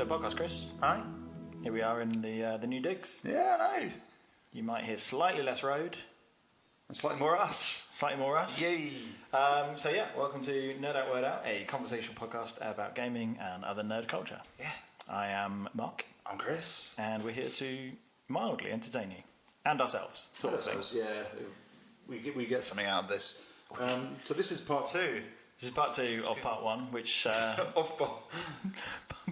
NOWO Podcast, Chris. Hi. Here we are in the new digs. Yeah, I know. You might hear slightly less road. And slightly more us. Slightly more us. Yay. Welcome to Nerd Out, Word Out, a conversational podcast about gaming and other nerd culture. Yeah. I am Mark. I'm Chris. And we're here to mildly entertain you. And ourselves. Sort of thing. Yeah. We get something out of this. So this is part two. This is part two of part one, which... Of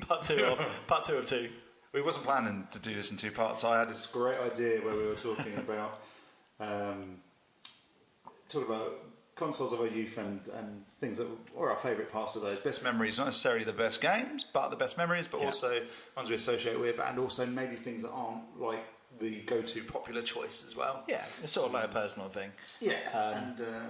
part two of two. We wasn't planning to do this in two parts. I had this great idea where we were talking about consoles of our youth and things that were our favourite parts of those. Best memories, not necessarily the best games, but the best memories, but also ones we associate with, and also maybe things that aren't like the go-to popular choice as well. Yeah, it's sort of like a personal thing. Yeah,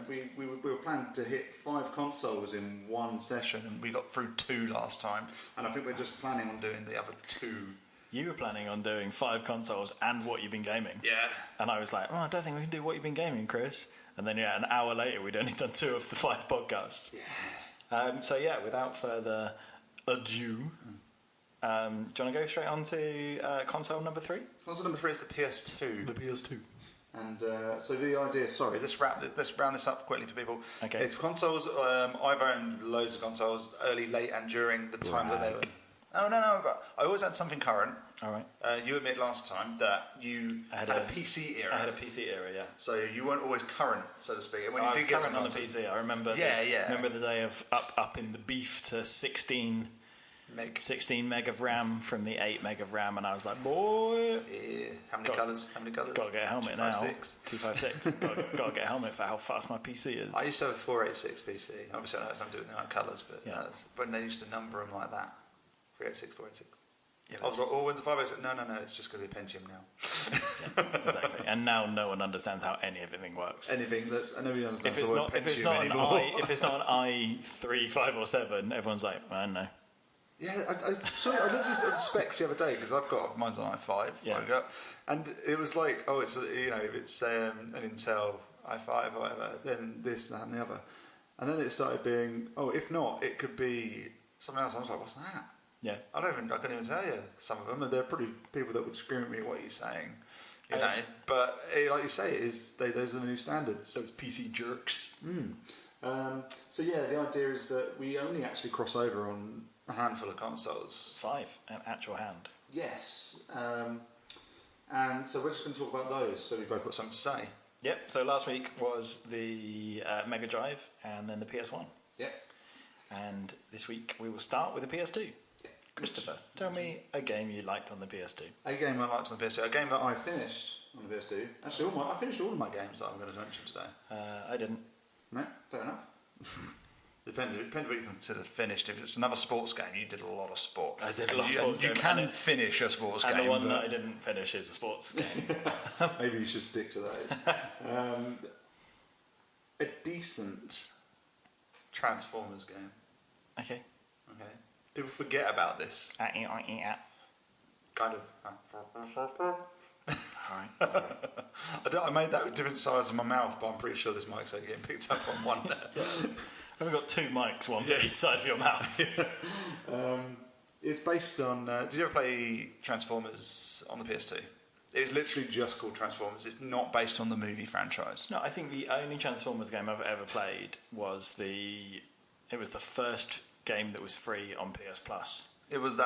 we were planning to hit 5 consoles in one session, and we got through 2 last time, and I think we're just planning on doing the other 2. You were planning on doing 5 consoles and what you've been gaming. Yeah. And I was like, I don't think we can do what you've been gaming, Chris. And then, an hour later, we'd only done 2 of the 5 podcasts. Yeah. Without further ado, do you want to go straight on to console number 3? Console number 3 is the PS2. The PS2. And so the idea, let's round this up quickly for people. Okay. It's consoles, I've owned loads of consoles, early, late, and during the time that they were... Oh, no, but I always had something current. All right. You admit last time that you had a PC era. I had a PC era, yeah. So you weren't always current, so to speak. And when I you was did get current on the PC. I remember. Remember the day of up in the beef to 16 meg of RAM from the 8 meg of RAM, and I was like, boy. Yeah. How many colours? Got to get a helmet 256. Now. 256. got to get a helmet for how fast my PC is. I used to have a 486 PC. Obviously, I know it's not doing the right colours, but when they used to number them like that. 386, 486. Yeah, I was like, when's the 586? No, it's just going to be a Pentium now. Yeah, exactly. And now no one understands how everything works. Anything that nobody understands if the word Pentium anymore. If it's not an i3, 5 or 7, everyone's like, I don't know. Yeah, I looked at the specs the other day because I've got mine's on i5. Yeah. And it was like, it's if it's an Intel i5 or whatever, then this, that, and the other. And then it started being, if not, it could be something else. I was like, what's that? Yeah, I couldn't even tell you some of them, and they're probably people that would scream at me what you're saying, you know. But like you say, those are the new standards. Those PC jerks. So the idea is that we only actually cross over on a handful of consoles. 5, an actual hand. Yes, and so we're just going to talk about those. So we've both got something to say. Yep. So last week was the Mega Drive, and then the PS1. Yep. And this week we will start with the PS2. Christopher, tell me a game you liked on the PS2. A game I liked on the PS2. A game that I finished on the PS2. Actually, I finished all of my games that I'm going to mention today. I didn't. No, fair enough. Depends what you consider finished. If it's another sports game, you did a lot of sport. I did a lot of sports. You can finish a sports game. And the one that I didn't finish is a sports game. Maybe you should stick to those. A decent Transformers game. Okay. People forget about this. Kind of. Alright, sorry. I made that with different sides of my mouth, but I'm pretty sure this mic's only getting picked up on one there. We've got 2 mics, one for each side of your mouth. It's based on... did you ever play Transformers on the PS2? It's literally just called Transformers. It's not based on the movie franchise. No, I think the only Transformers game I've ever played was the first game that was free on PS Plus. That was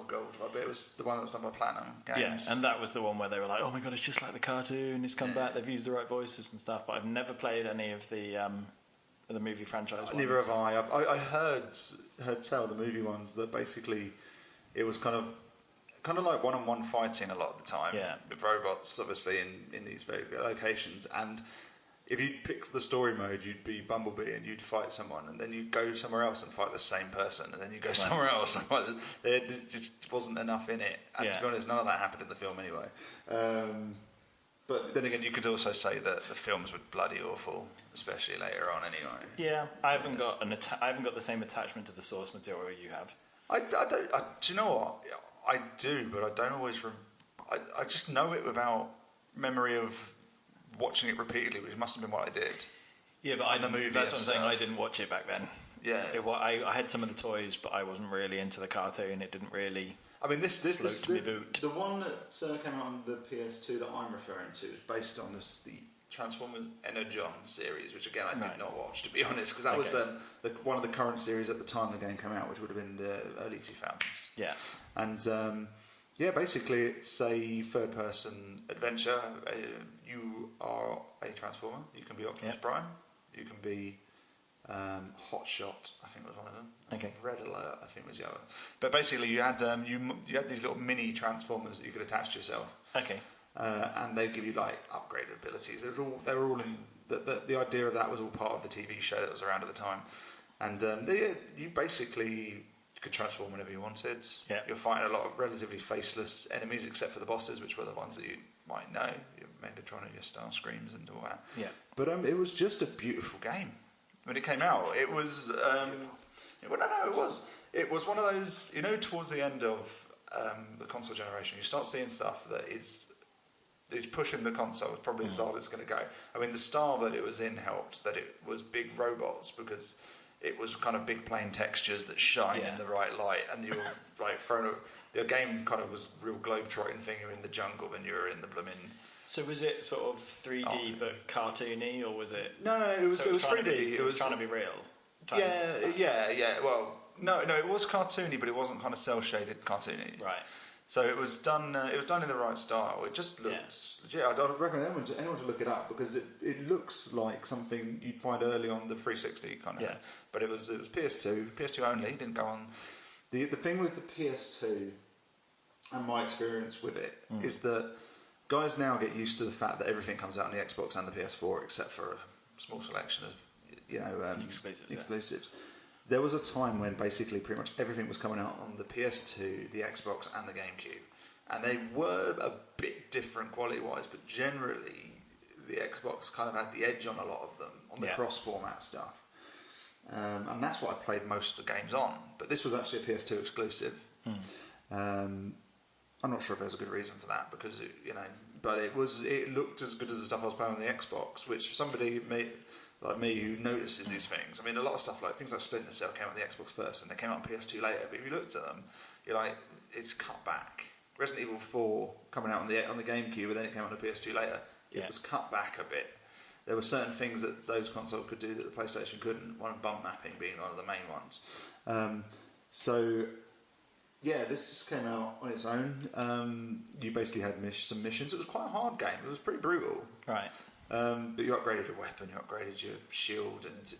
gold. I bet it was the one that was done by Platinum Games. Yeah, and that was the one where they were like, "Oh my god, it's just like the cartoon. It's come back. They've used the right voices and stuff." But I've never played any of the movie franchise ones. Neither have I. I heard tell the movie ones that basically it was kind of like one-on-one fighting a lot of the time. Yeah. With robots, obviously, in these very locations. And if you'd pick the story mode, you'd be Bumblebee and you'd fight someone, and then you'd go somewhere else and fight the same person, and then you go somewhere else and fight. There just wasn't enough in it. And to be honest, none of that happened in the film anyway. But then again, you could also say that the films were bloody awful, especially later on anyway. Yeah, I haven't got the same attachment to the source material you have. I don't. Do you know what? I do, but I don't always. I just know it without memory of watching it repeatedly, which must have been what I did. Yeah, but that's what I'm saying. I didn't watch it back then. Yeah. I had some of the toys, but I wasn't really into the cartoon. It didn't really. I mean, the one that came out on the PS2 that I'm referring to is based on the Transformers Energon series, which again I did not watch, to be honest, because that was one of the current series at the time the game came out, which would have been the early 2000s. Yeah. And basically it's a third-person adventure. You are a Transformer. You can be Optimus Prime. You can be Hotshot, I think was one of them. Okay. Red Alert, I think was the other. But basically, you had these little mini Transformers that you could attach to yourself. Okay. And they give you like upgraded abilities. They were all in the idea of that was all part of the TV show that was around at the time. And you basically could transform whenever you wanted. Yeah. You're fighting a lot of relatively faceless enemies, except for the bosses, which were the ones that you might know. Your Megatron and your Starscreams and all that. Yeah. But it was just a beautiful game. When it came out, it was. It was one of those. Towards the end of the console generation, you start seeing stuff that is pushing the console probably as hard as it's going to go. I mean, the style that it was in helped that it was big robots, because it was kind of big plain textures that shine in the right light, and you were like the game kind of was real globe-trotting thing. You're in the jungle and you're in the blooming. So was it sort of 3D but cartoony, or was it? No, it was 3D. It was trying to be real. Yeah. Well, no, it was cartoony, but it wasn't kind of cel-shaded cartoony. Right. So it was done. It was done in the right style. It just looked legit. I'd recommend anyone to look it up, because it looks like something you'd find early on the 360 kind of. Yeah. But it was PS2 only. Didn't go on. The thing with the PS2 and my experience with it is that guys now get used to the fact that everything comes out on the Xbox and the PS4, except for a small selection of exclusives. There was a time when basically pretty much everything was coming out on the PS2, the Xbox, and the GameCube, and they were a bit different quality-wise, but generally the Xbox kind of had the edge on a lot of them on the cross-format stuff, and that's what I played most of the games on. But this was actually a PS2 exclusive. I'm not sure if there's a good reason for that, because but it looked as good as the stuff I was playing on the Xbox, which for somebody like me who notices these things. I mean, a lot of stuff like things like Splinter Cell came on the Xbox first, and they came out on PS2 later. But if you looked at them, you're like, it's cut back. Resident Evil 4 coming out on the GameCube, and then it came out on the PS2 later. It was cut back a bit. There were certain things that those consoles could do that the PlayStation couldn't. One, bump mapping being one of the main ones. This just came out on its own. You basically had some missions. It was quite a hard game. It was pretty brutal. Right. But you upgraded your weapon, you upgraded your shield, and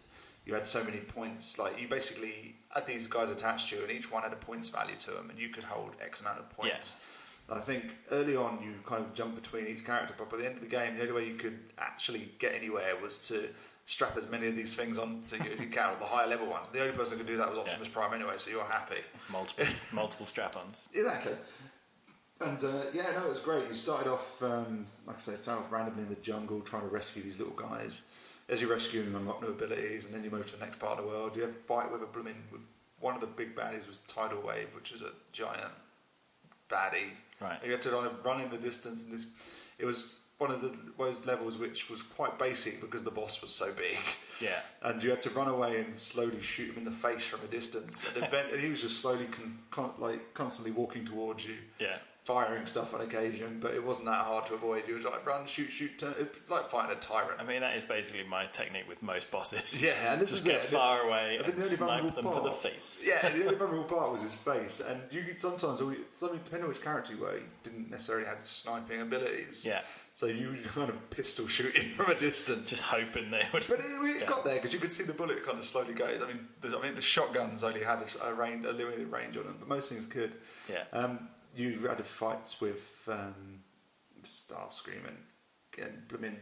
you had so many points. Like, you basically had these guys attached to you, and each one had a points value to them, and you could hold X amount of points. Yeah. I think early on you kind of jumped between each character, but by the end of the game, the only way you could actually get anywhere was to strap as many of these things onto you as you can, the higher level ones. The only person who could do that was Optimus Prime anyway, so you're happy. Multiple strap-ons. Exactly. And it was great. You started off, randomly in the jungle trying to rescue these little guys. As you rescue them, unlock new abilities, and then you move to the next part of the world. You have a fight with one of the big baddies was Tidal Wave, which is a giant baddie. Right. And you had to run in the distance, and it was one of those levels which was quite basic because the boss was so big. Yeah. And you had to run away and slowly shoot him in the face from a distance. And he was just slowly, constantly walking towards you. Yeah. Firing stuff on occasion, but it wasn't that hard to avoid. You was like run, shoot, turn. It's like fighting a tyrant. I mean, that is basically my technique with most bosses. Yeah, and this just get far away and snipe them to the face. Yeah, the only vulnerable part was his face, and you could sometimes, depending on which character you were, you didn't necessarily have sniping abilities. Yeah. So you kind of pistol shooting from a distance, just hoping they would. But it got there because you could see the bullet kind of slowly go. I mean, the shotguns only had a limited range on them, but most things could. Yeah. You had fights with Starscream and blooming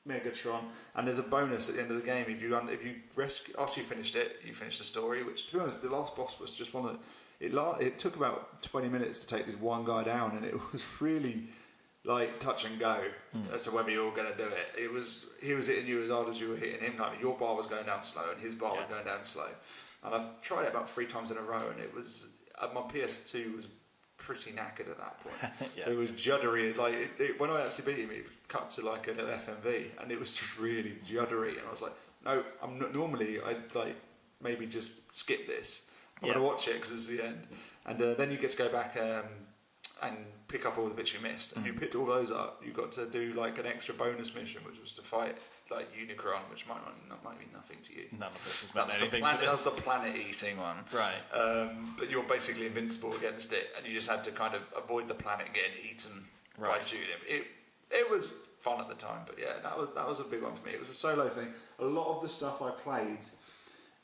Megatron, and there's a bonus at the end of the game if you rescue after you finished it, you finished the story. Which, to be honest, the last boss was just one of the. It took about 20 minutes to take this one guy down, and it was really like touch and go as to whether you were going to do it. He was hitting you as hard as you were hitting him. Like, your bar was going down slow, and his bar was going down slow. And I've tried it about 3 times in a row, and it was. My PS2 was pretty knackered at that point. So it was juddery. Like when I actually beat him, it cut to like a little FMV, and it was just really juddery. And I was like, no, normally I'd like maybe just skip this. I'm going to watch it because it's the end. And then you get to go back and pick up all the bits you missed. And you picked all those up. You got to do like an extra bonus mission, which was to fight like Unicron, which might mean nothing to you. None of this has meant anything. That's the planet-eating one. Right. But you're basically invincible against it, and you just had to kind of avoid the planet getting eaten by shooting him. It was fun at the time, but yeah, that was a big one for me. It was a solo thing. A lot of the stuff I played,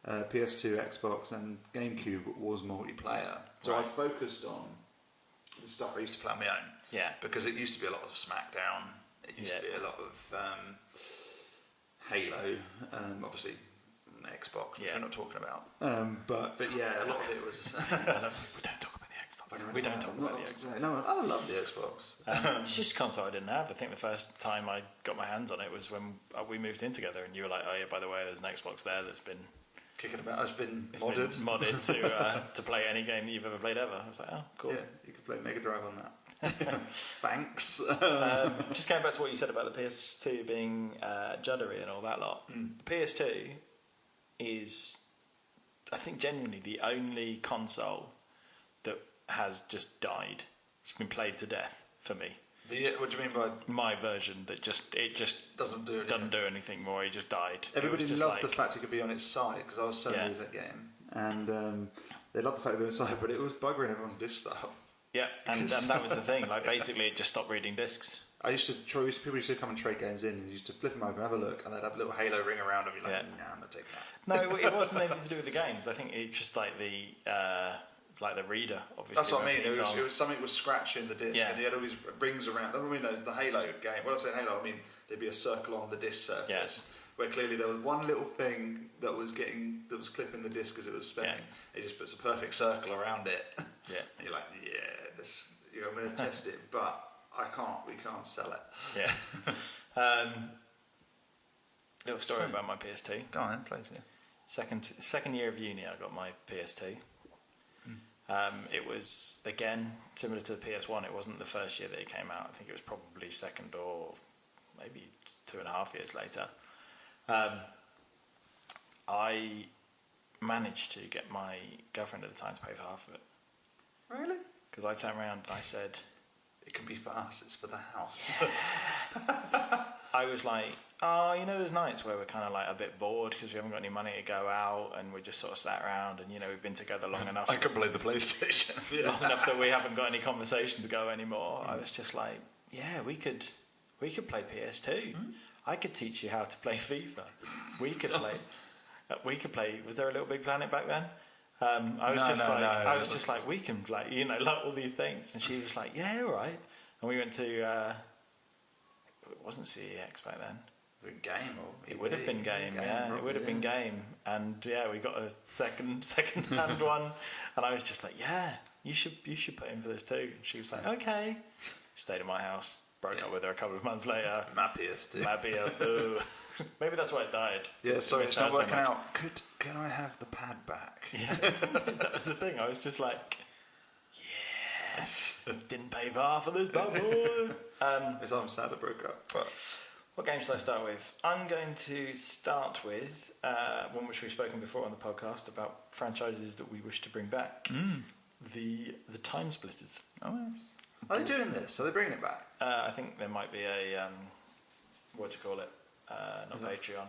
PS2, Xbox, and GameCube was multiplayer. So I focused on the stuff I used to play on my own. Yeah. Because it used to be a lot of SmackDown. It used to be a lot of Halo. Obviously, on Xbox, which we're not talking about. But yeah, a lot of it was. We don't talk about the Xbox. We don't talk about the Xbox. No, I love the Xbox. It's just a console I didn't have. I think the first time I got my hands on it was when we moved in together, and you were like, "Oh yeah, by the way, there's an Xbox there that's been kicking about. It's been modded to play any game that you've ever played ever." I was like, "Oh, cool." Yeah, you could play Mega Drive on that. Thanks. Just going back to what you said about the PS2 being juddery and all that lot. The PS2 is, I think, genuinely the only console that has just died. It's been played to death for me. What do you mean by my version? That it just doesn't do anything more. It just died. Everybody loved the fact it could be on its side because I was selling that game, and they loved the fact it could be on its side, but it was buggering everyone's disc style. Yeah, and that was the thing. Like basically, it just stopped reading discs. People used to come and trade games in, and used to flip them over, have a look, and they'd have a little Halo ring around them. You're like, nah, I'm gonna take that. No, it wasn't anything to do with the games. I think it's just like the reader. Obviously, that's what I mean. It was something was scratching the disc, and you had all these rings around. That's what I mean. The Halo game. When I say Halo, I mean there'd be a circle on the disc surface. Yes. Where clearly there was one little thing that was clipping the disc as it was spinning. It just puts a perfect circle around it. Yeah, and you're like, I'm going to test it, but we can't sell it. Yeah. Little story about my PS2. Go on then, please. Yeah. Second year of uni, I got my PS2. It was again similar to the PS1. It wasn't the first year that it came out. I think it was probably second or maybe 2.5 years later. I managed to get my girlfriend at the time to pay for half of it. Really? Because I turned around and I said, "It can be for us, it's for the house." I was like, there's nights where we're kind of like a bit bored because we haven't got any money to go out and we just sort of sat around and, we've been together long enough. I can play the PlayStation. Long enough that we haven't got any conversation to go anymore. I was just like, we could play PS2. I could teach you how to play FIFA. We could play. Was there a Little Big Planet back then? I was just like, we can like all these things, and she was like, yeah, all right. And we went to. It wasn't CEX back then. Game or it would have been Game, it would have been Game, and we got a second-hand one, and I was just like, you should put in for this too. And she was like, okay. Stayed at my house. Broke up with her a couple of months later. My PS2. Maybe that's why it died. Yeah, sorry, it's not working out. Can I have the pad back? Yeah, that was the thing. I was just like, yes, didn't pay for half of this bad boy. I'm sad I broke up. But what game should I start with? I'm going to start with one which we've spoken before on the podcast about franchises that we wish to bring back. The Time Splitters. Oh yes. Are they doing this? Are they bringing it back? I think there might be a what do you call it? Not Patreon.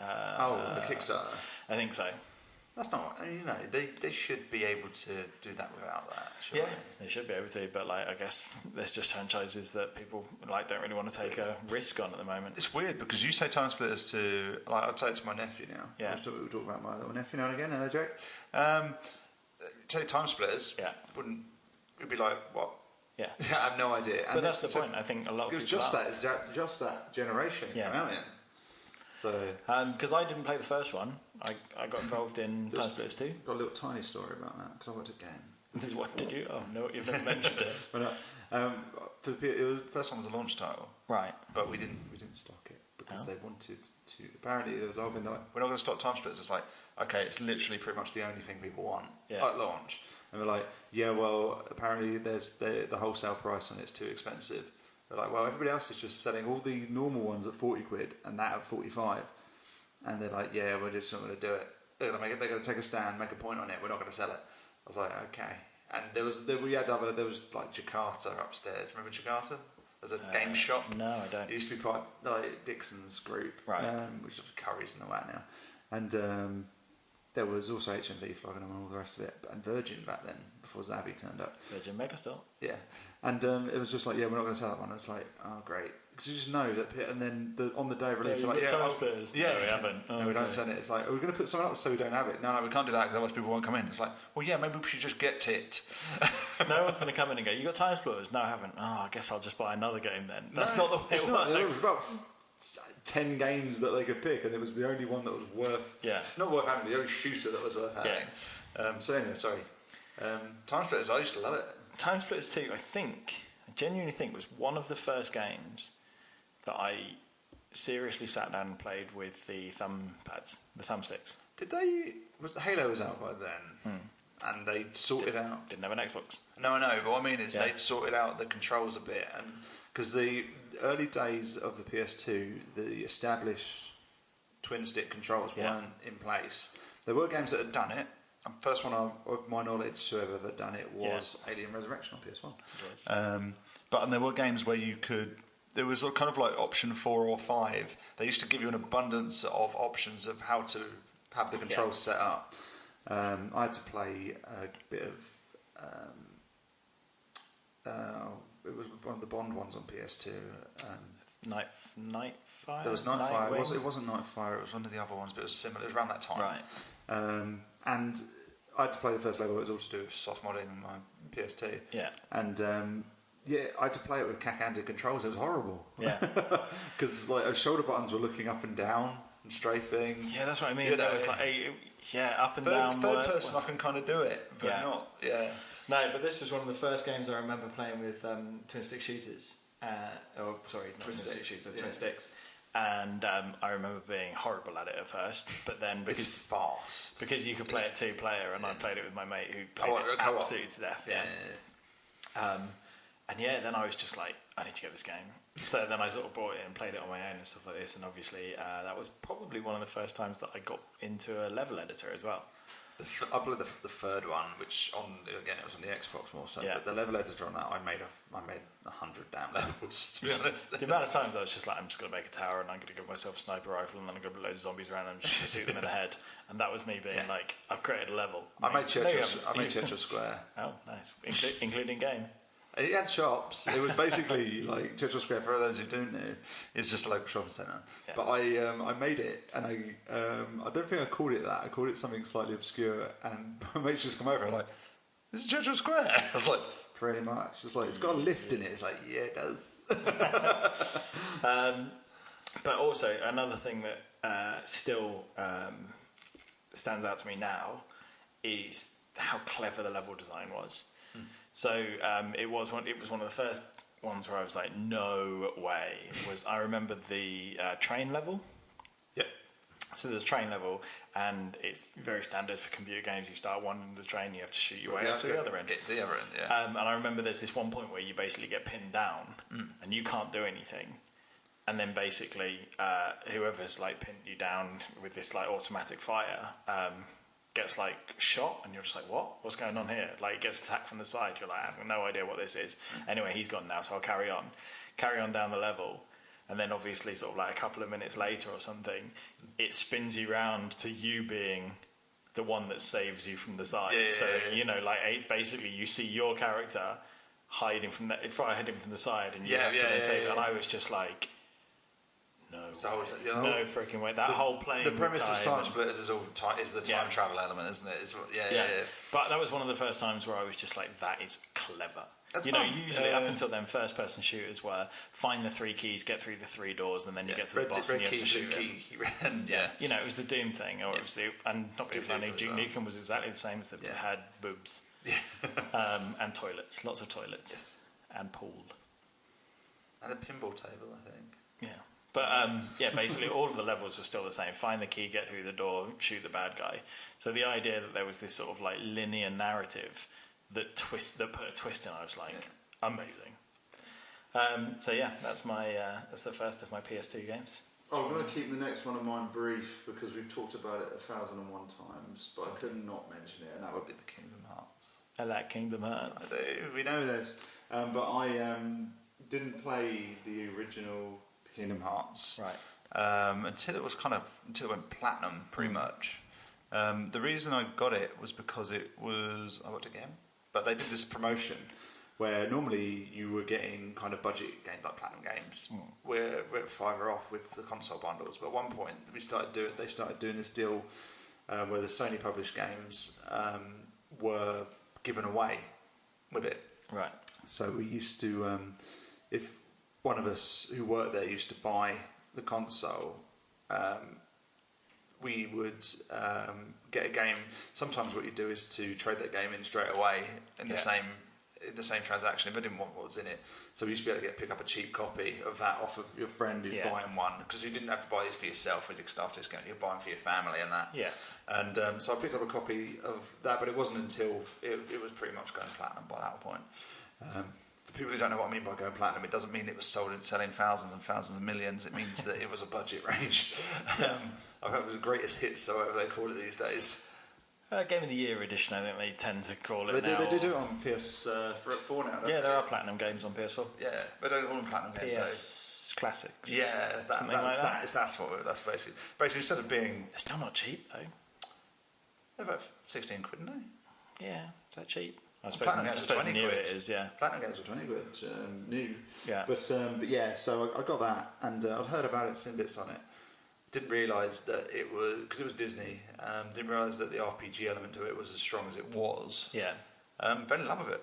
A Kickstarter. I think so. That's not. They should be able to do that without that. Surely. Yeah, they should be able to. But I guess there's just franchises that people don't really want to take a risk on at the moment. It's weird because you say Time Splitters to I'd say it to my nephew now. Yeah. We talk about my little nephew now and again. Hello, Jack. Say Time Splitters. Yeah. It'd be like what? Yeah. I have no idea. But that's the point. I think a lot of people. It's just that generation came out in. So. Because I didn't play the first one, I got involved in Time Splitters 2. Got a little tiny story about that because I went to game. What did you? Oh no, you've never mentioned it. The first one was a launch title, right? But we didn't stock it because they wanted to. Apparently, there was a whole thing that we're not going to stock Time Splitters. It's like, okay, it's literally pretty much the only thing people want at launch. And we're like, apparently there's the wholesale price on it's too expensive. They're like, well, everybody else is just selling all the normal ones at 40 quid and that at 45. and they're like, yeah, we're just not going to do it. They're going to take a stand, make a point on it. We're not going to sell it. I was like, okay. And there was like Jakarta upstairs. Remember Jakarta? There's a game shop. No, I don't. It used to be part like Dixon's group, right? Which is Curry's and all that now. And there was also HMV flogging them and all the rest of it, and Virgin back then before Zavi turned up. Virgin Megastore. Yeah, and it was just like, yeah, we're not going to sell that one. It's like, oh great, because you just know that. And then on the day of release, time splitters. Yeah, no, we haven't. No, we don't send it. It's like, are we going to put something up so we don't have it? No, we can't do that because otherwise people won't come in. It's like, well, yeah, maybe we should just get it. No one's going to come in and go, you got time splitters? No, I haven't. Oh, I guess I'll just buy another game then. That's not the way it works. There was about 10 games that they could pick, and it was the only one that was worth. Yeah. Not worth having. The only shooter that was worth having. Yeah. So anyway, sorry. Time Splitters, I used to love it. Time Splitters 2, I genuinely think was one of the first games that I seriously sat down and played with the thumbsticks. Halo was out by then, and they'd sorted out. Didn't have an Xbox. No, I know, but what I mean is they'd sorted out the controls a bit, and because the early days of the PS2, the established twin stick controls weren't in place. There were games that had done it. The first one of my knowledge to have ever done it was Alien Resurrection on PS1. But there were games where there was a kind of like option 4 or 5. They used to give you an abundance of options of how to have the controls set up. I had to play a bit of. It was one of the Bond ones on PS2. Nightfire. There was Nightfire. It wasn't Nightfire. It was one of the other ones, but it was similar. It was around that time. Right. And I had to play the first level. It was all to do with soft modding on my PS2. Yeah. And I had to play it with cack-handed controls. It was horrible. Yeah. Because like shoulder buttons were looking up and down and strafing. Yeah, that's what I mean. You know, it was like up and down. Third person, I can kind of do it, but not. Yeah. No, but this was one of the first games I remember playing with twin stick shooters. Twin sticks. And I remember being horrible at it at first, but then because it's fast, because you could play it 2-player, and I played it with my mate who played it absolutely to death. Then I was just like, I need to get this game. So then I sort of bought it and played it on my own and stuff like this. And obviously, that was probably one of the first times that I got into a level editor as well. I played the third one, which it was on the Xbox more so. Yeah. But the level editor on that, I made 100 damn levels. To be honest, the amount of times I was just like, I'm just going to make a tower and I'm going to give myself a sniper rifle and then I'm going to put loads of zombies around and just shoot them in the head. And that was me being like, I've created a level. I made Tetris Square. Oh, nice, including game. It had shops. It was basically like Tetris Square. For those who don't know, it's just a local shopping centre. Yeah. But I made it, and I don't think I called it that. I called it something slightly obscure. And my mates just come over and like, "This is Tetris Square." I was like, "Pretty much." It's like it's got a lift in it. It's like, yeah, it does. But also another thing that still stands out to me now is how clever the level design was. So it was one of the first ones where I was like, no way. I remember the train level. Yep. So there's a train level, and it's very standard for computer games. You start one end of the train, you have to shoot your way up to the other end. Get to the other end, yeah. And I remember there's this one point where you basically get pinned down, and you can't do anything. And then basically, whoever's like pinned you down with this like automatic fire gets like shot, and you're just like, what's going on here? Like, gets attacked from the side. You're like, I have no idea what this is. Anyway, he's gone now, so I'll carry on down the level. And then obviously sort of like a couple of minutes later or something, it spins you round to you being the one that saves you from the side. Basically you see your character hiding from the side, and you have to then save it. And I was just like, no freaking way. Whole playing. The premise of Time Splitters is the time travel element, isn't it? Yeah. But that was one of the first times where I was just like, that is clever. That's usually up until then, first-person shooters were find the 3 keys, get through the 3 doors, and then you get to the boss and you have to shoot him. It was the Doom thing, or it was and not being funny, Duke Nukem was exactly the same, as it had boobs and toilets, lots of toilets, and pool, and a pinball table, I think. Yeah. But basically all of the levels were still the same. Find the key, get through the door, shoot the bad guy. So the idea that there was this sort of like linear narrative that put a twist in, I was like, amazing. That's the first of my PS2 games. I'm going to keep the next one of mine brief because we've talked about it 1,001 times, but I could not mention it, and that would be the Kingdom Hearts. I like Kingdom Hearts. I do, we know this. But I didn't play the original Kingdom Hearts until it went platinum, pretty much. The reason I got it was because I got it again, but they did this promotion where normally you were getting kind of budget games like platinum games. We're $5 off with the console bundles, but at one point they started doing this deal where the Sony published games were given away with it. Right. So we used to, if one of us who worked there used to buy the console, we would get a game. Sometimes what you do is to trade that game in straight away in the same transaction if I didn't want what was in it. So we used to be able to pick up a cheap copy of that off of your friend who's buying one, because you didn't have to buy these for yourself after discount. You're buying for your family and that. Yeah. And so I picked up a copy of that, but it wasn't until it was pretty much going platinum by that point. For people who don't know what I mean by going platinum, it doesn't mean it was selling thousands and thousands of millions. It means that it was a budget range. I hope it was the greatest hits, or whatever they call it these days. Game of the Year edition, I think they tend to call it now. They do it on PS4 now, don't they? There are platinum games on PS4. Yeah, but they don't call them platinum games. PS Classics. Yeah, that's basically instead of being... They're still not cheap, though. They're about 16 quid, aren't they? Yeah, is that cheap? I suppose platinum games are 20 quid. It is, yeah. Platinum games are 20 quid, new. Yeah. But yeah, so I got that, and I'd heard about it, seen bits on it. Didn't realise that it was, because it was Disney, didn't realise that the RPG element to it was as strong as it was. Yeah. Fell in love with it,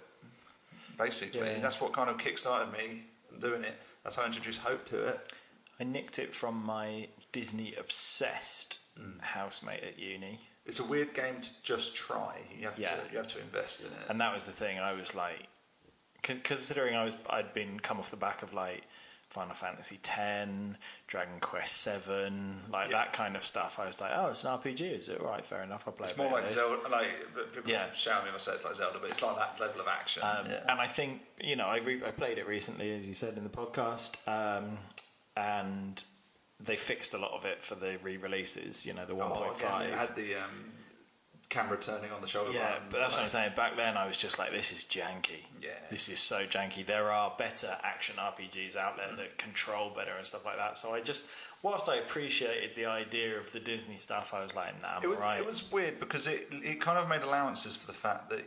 basically. Yeah. That's what kind of kickstarted me doing it. That's how I introduced Hope to it. I nicked it from my Disney-obsessed housemate at uni. It's a weird game to just try. You have to invest in it. And that was the thing. I was like, considering I'd been come off the back of like Final Fantasy X, Dragon Quest VII, that kind of stuff. I was like, oh, it's an RPG, is it? All right, fair enough. I'll play it. It's more like Zelda. People shout at me if I say it's like Zelda, but it's like that level of action. And I think, I played it recently, as you said in the podcast, and they fixed a lot of it for the re-releases. The 1.5. It had the camera turning on the shoulder buttons. But that's what I'm saying. Back then, I was just like, this is janky. Yeah. This is so janky. There are better action RPGs out there that control better and stuff like that. So whilst I appreciated the idea of the Disney stuff, I was like, nah, It was weird because it kind of made allowances for the fact that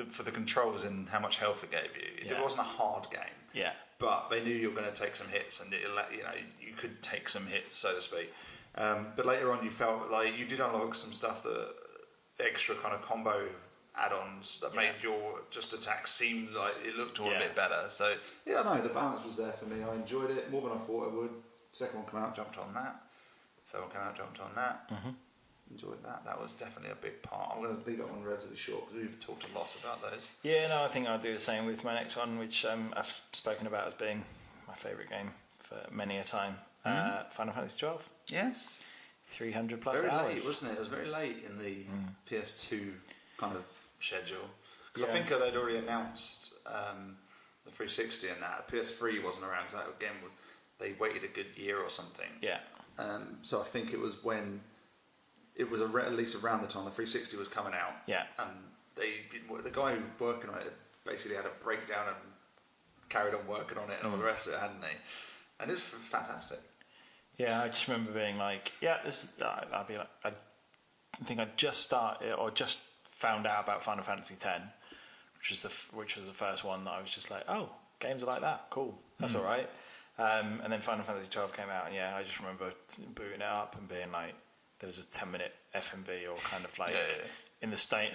for the controls and how much health it gave you. It wasn't a hard game. Yeah. But they knew you were going to take some hits, and you could take some hits, so to speak. But later on, you felt like you did unlock some stuff, that extra kind of combo add-ons that made your just attack seem like it looked all a bit better. So the balance was there for me. I enjoyed it more than I thought I would. Second one came out, jumped on that. Third one came out, jumped on that. Mm-hmm. Enjoyed that. That was definitely a big part. I'm going to leave that one relatively short because we've talked a lot about those. Yeah, no, I think I'll do the same with my next one, which I've spoken about as being my favourite game for many a time. Final Fantasy 12. Yes. 300 plus very hours. Very late, wasn't it? It was very late in the PS2 kind of schedule. Because I think they'd already announced the 360 and that. PS3 wasn't around, because that again they waited a good year or something. Yeah. So I think it was when it was at least around the time the 360 was coming out. Yeah. And the guy who was working on it basically had a breakdown and carried on working on it and all the rest of it, hadn't he? And it's fantastic. Yeah, I just remember being like, I'd be like, I think I just started or just found out about Final Fantasy X, which was the first one that I was just like, oh, games are like that, cool, that's all right. And then Final Fantasy 12 came out, and I just remember booting it up and being like, there was a 10-minute FMV or kind of like in the same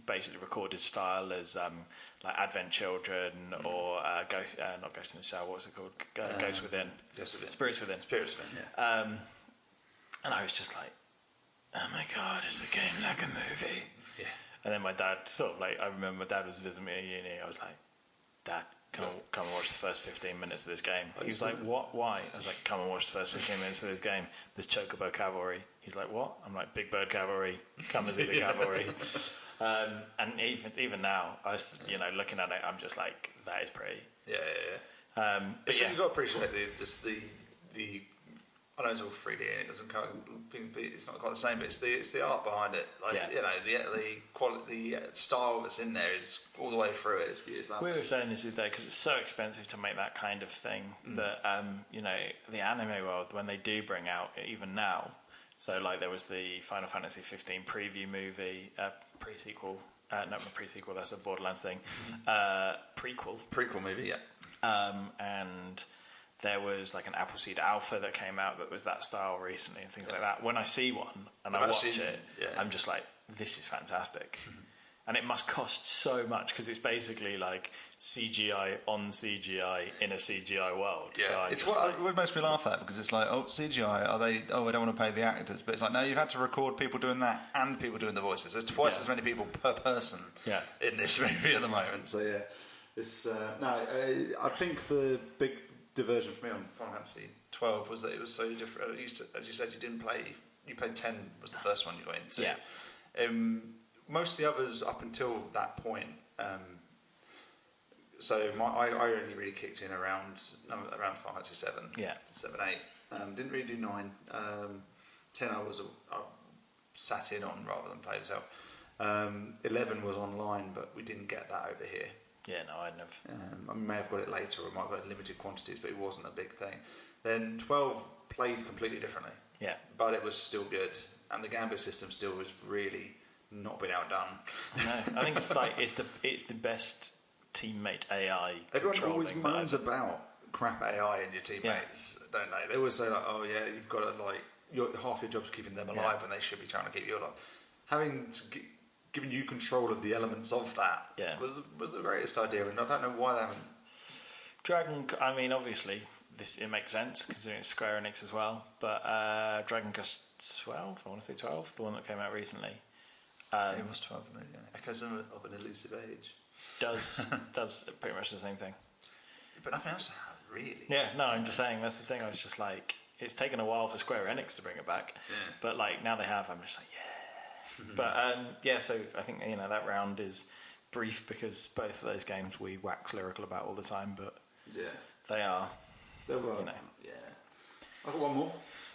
basically recorded style as like Advent Children or not Ghost in the Shell, what's it called? Ghost Within. Spirits Within. Yeah. And I was just like, oh my god, is the game like a movie? Yeah. And then my dad I remember my dad was visiting me at uni. I was like, Dad, come and watch the first 15 minutes of this game. He was like, what? Why? I was like, come and watch the first 15 minutes of this game. There's Chocobo Cavalry. He's like, what? I'm like, Big Bird Cavalry. Come and see the cavalry. And even now, looking at it, I'm just like, that is pretty. Yeah. But you've got to appreciate I know it's all 3D and it doesn't it's not quite the same, but it's the art behind it. Like the quality, the style that's in there is all the way through it. It's we were saying this today because it's so expensive to make that kind of thing that the anime world, when they do bring out even now. So like there was the Final Fantasy 15 preview movie, pre-sequel. Not a pre-sequel, that's a Borderlands thing. Prequel movie, yeah. And there was like an Appleseed Alpha that came out that was that style recently and things like that. When I see one and I watch it, I'm just like, this is fantastic. And it must cost so much because it's basically like CGI on CGI in a CGI world. Yeah, so it's what makes me laugh at, because it's like, CGI, are they? I don't want to pay the actors, but it's like, no, you've had to record people doing that and people doing the voices. There's twice as many people per person in this movie at the moment. So yeah, it's I think the big diversion for me on Final Fantasy 12 was that it was so different. As you said, you played 10 was the first one you got into. Yeah. Most of the others up until that point, I only really kicked in around Final Fantasy 7, 7, 8. Didn't really do 9. 10 I sat in on rather than played myself. 11 was online, but we didn't get that over here. Yeah, no, I never. I may have got it later, or I might have got it in limited quantities, but it wasn't a big thing. Then 12 played completely differently. Yeah. But it was still good, and the gambit system still was really not been outdone. No, I think it's like it's the best teammate AI. Everyone always moans about crap AI in your teammates, don't they? They always say like, "Oh yeah, you've got to half your job's keeping them alive, when they should be trying to keep you alive." Having given you control of the elements of that was the greatest idea, and I don't know why they haven't. Dragon. I mean, obviously, it makes sense considering it's Square Enix as well. But Dragon Quest 12, I want to say 12, the one that came out recently. It was 12, yeah. Echoes of an Elusive Age. Does pretty much the same thing. But nothing else has, really. Yeah, no, I'm just saying, that's the thing. I was just like, it's taken a while for Square Enix to bring it back. Yeah. But like, now they have, I'm just like, yeah. But so I think, that round is brief because both of those games we wax lyrical about all the time, but they are. They were, yeah. I've got one more.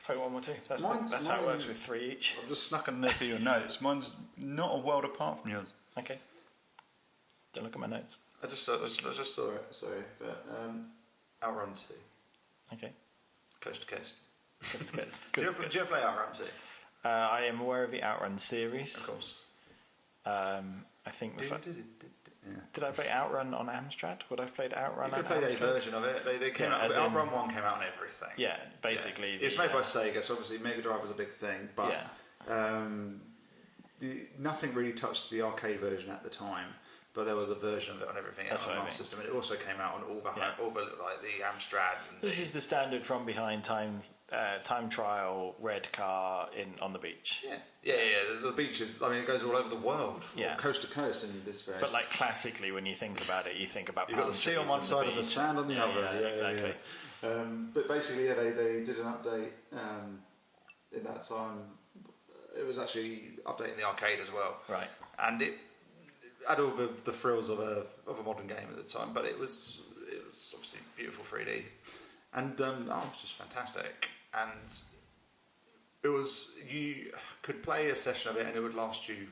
Oh, one more too. That's how it works with 3 each. I've just snuck underneath your notes. Mine's not a world apart from yours. Okay. Don't look at my notes. I just saw it. Sorry, but Outrun 2. Okay. Coast to Coast. Coast to Coast. Do you ever play Outrun 2? I am aware of the Outrun series. Of course. I think did I play Outrun on Amstrad? Would I have played Outrun on Amstrad? You could play a version of it. They came out. Outrun 1 came out on everything. Yeah, basically. It was made by Sega, so obviously Mega Drive was a big thing. But nothing really touched the arcade version at the time. But there was a version of it on everything else on the Master System, and it also came out on all the like the Amstrad. And this is the standard from behind time trial red car on the beach. Yeah. The beach is. I mean, it goes all over the world, coast to coast in this version. But like classically, when you think about it, you think about you've got the sea on one side and the sand on the other. Yeah, exactly. But basically, they did an update in that time. It was actually updating the arcade as well, right? And it had all the thrills of a modern game at the time, but it was obviously beautiful 3D, and it was just fantastic. And you could play a session of it, and it would last you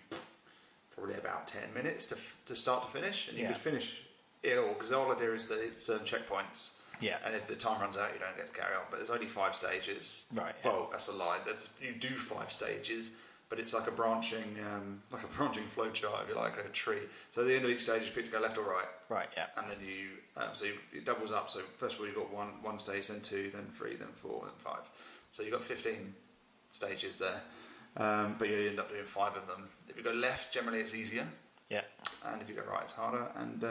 probably about 10 minutes to start to finish, and you could finish it all because the whole idea is that it's checkpoints. Yeah. And if the time runs out, you don't get to carry on. But there's only 5 stages. Right. Well, that's a lie. You do 5 stages. But it's like a branching flow chart, if you like, a tree. So at the end of each stage, you pick to go left or right. Right, yeah. And then it doubles up. So first of all, you've got one stage, then 2, then 3, then 4, then 5. So you've got 15 stages there. But you end up doing 5 of them. If you go left, generally it's easier. Yeah. And if you go right, it's harder. And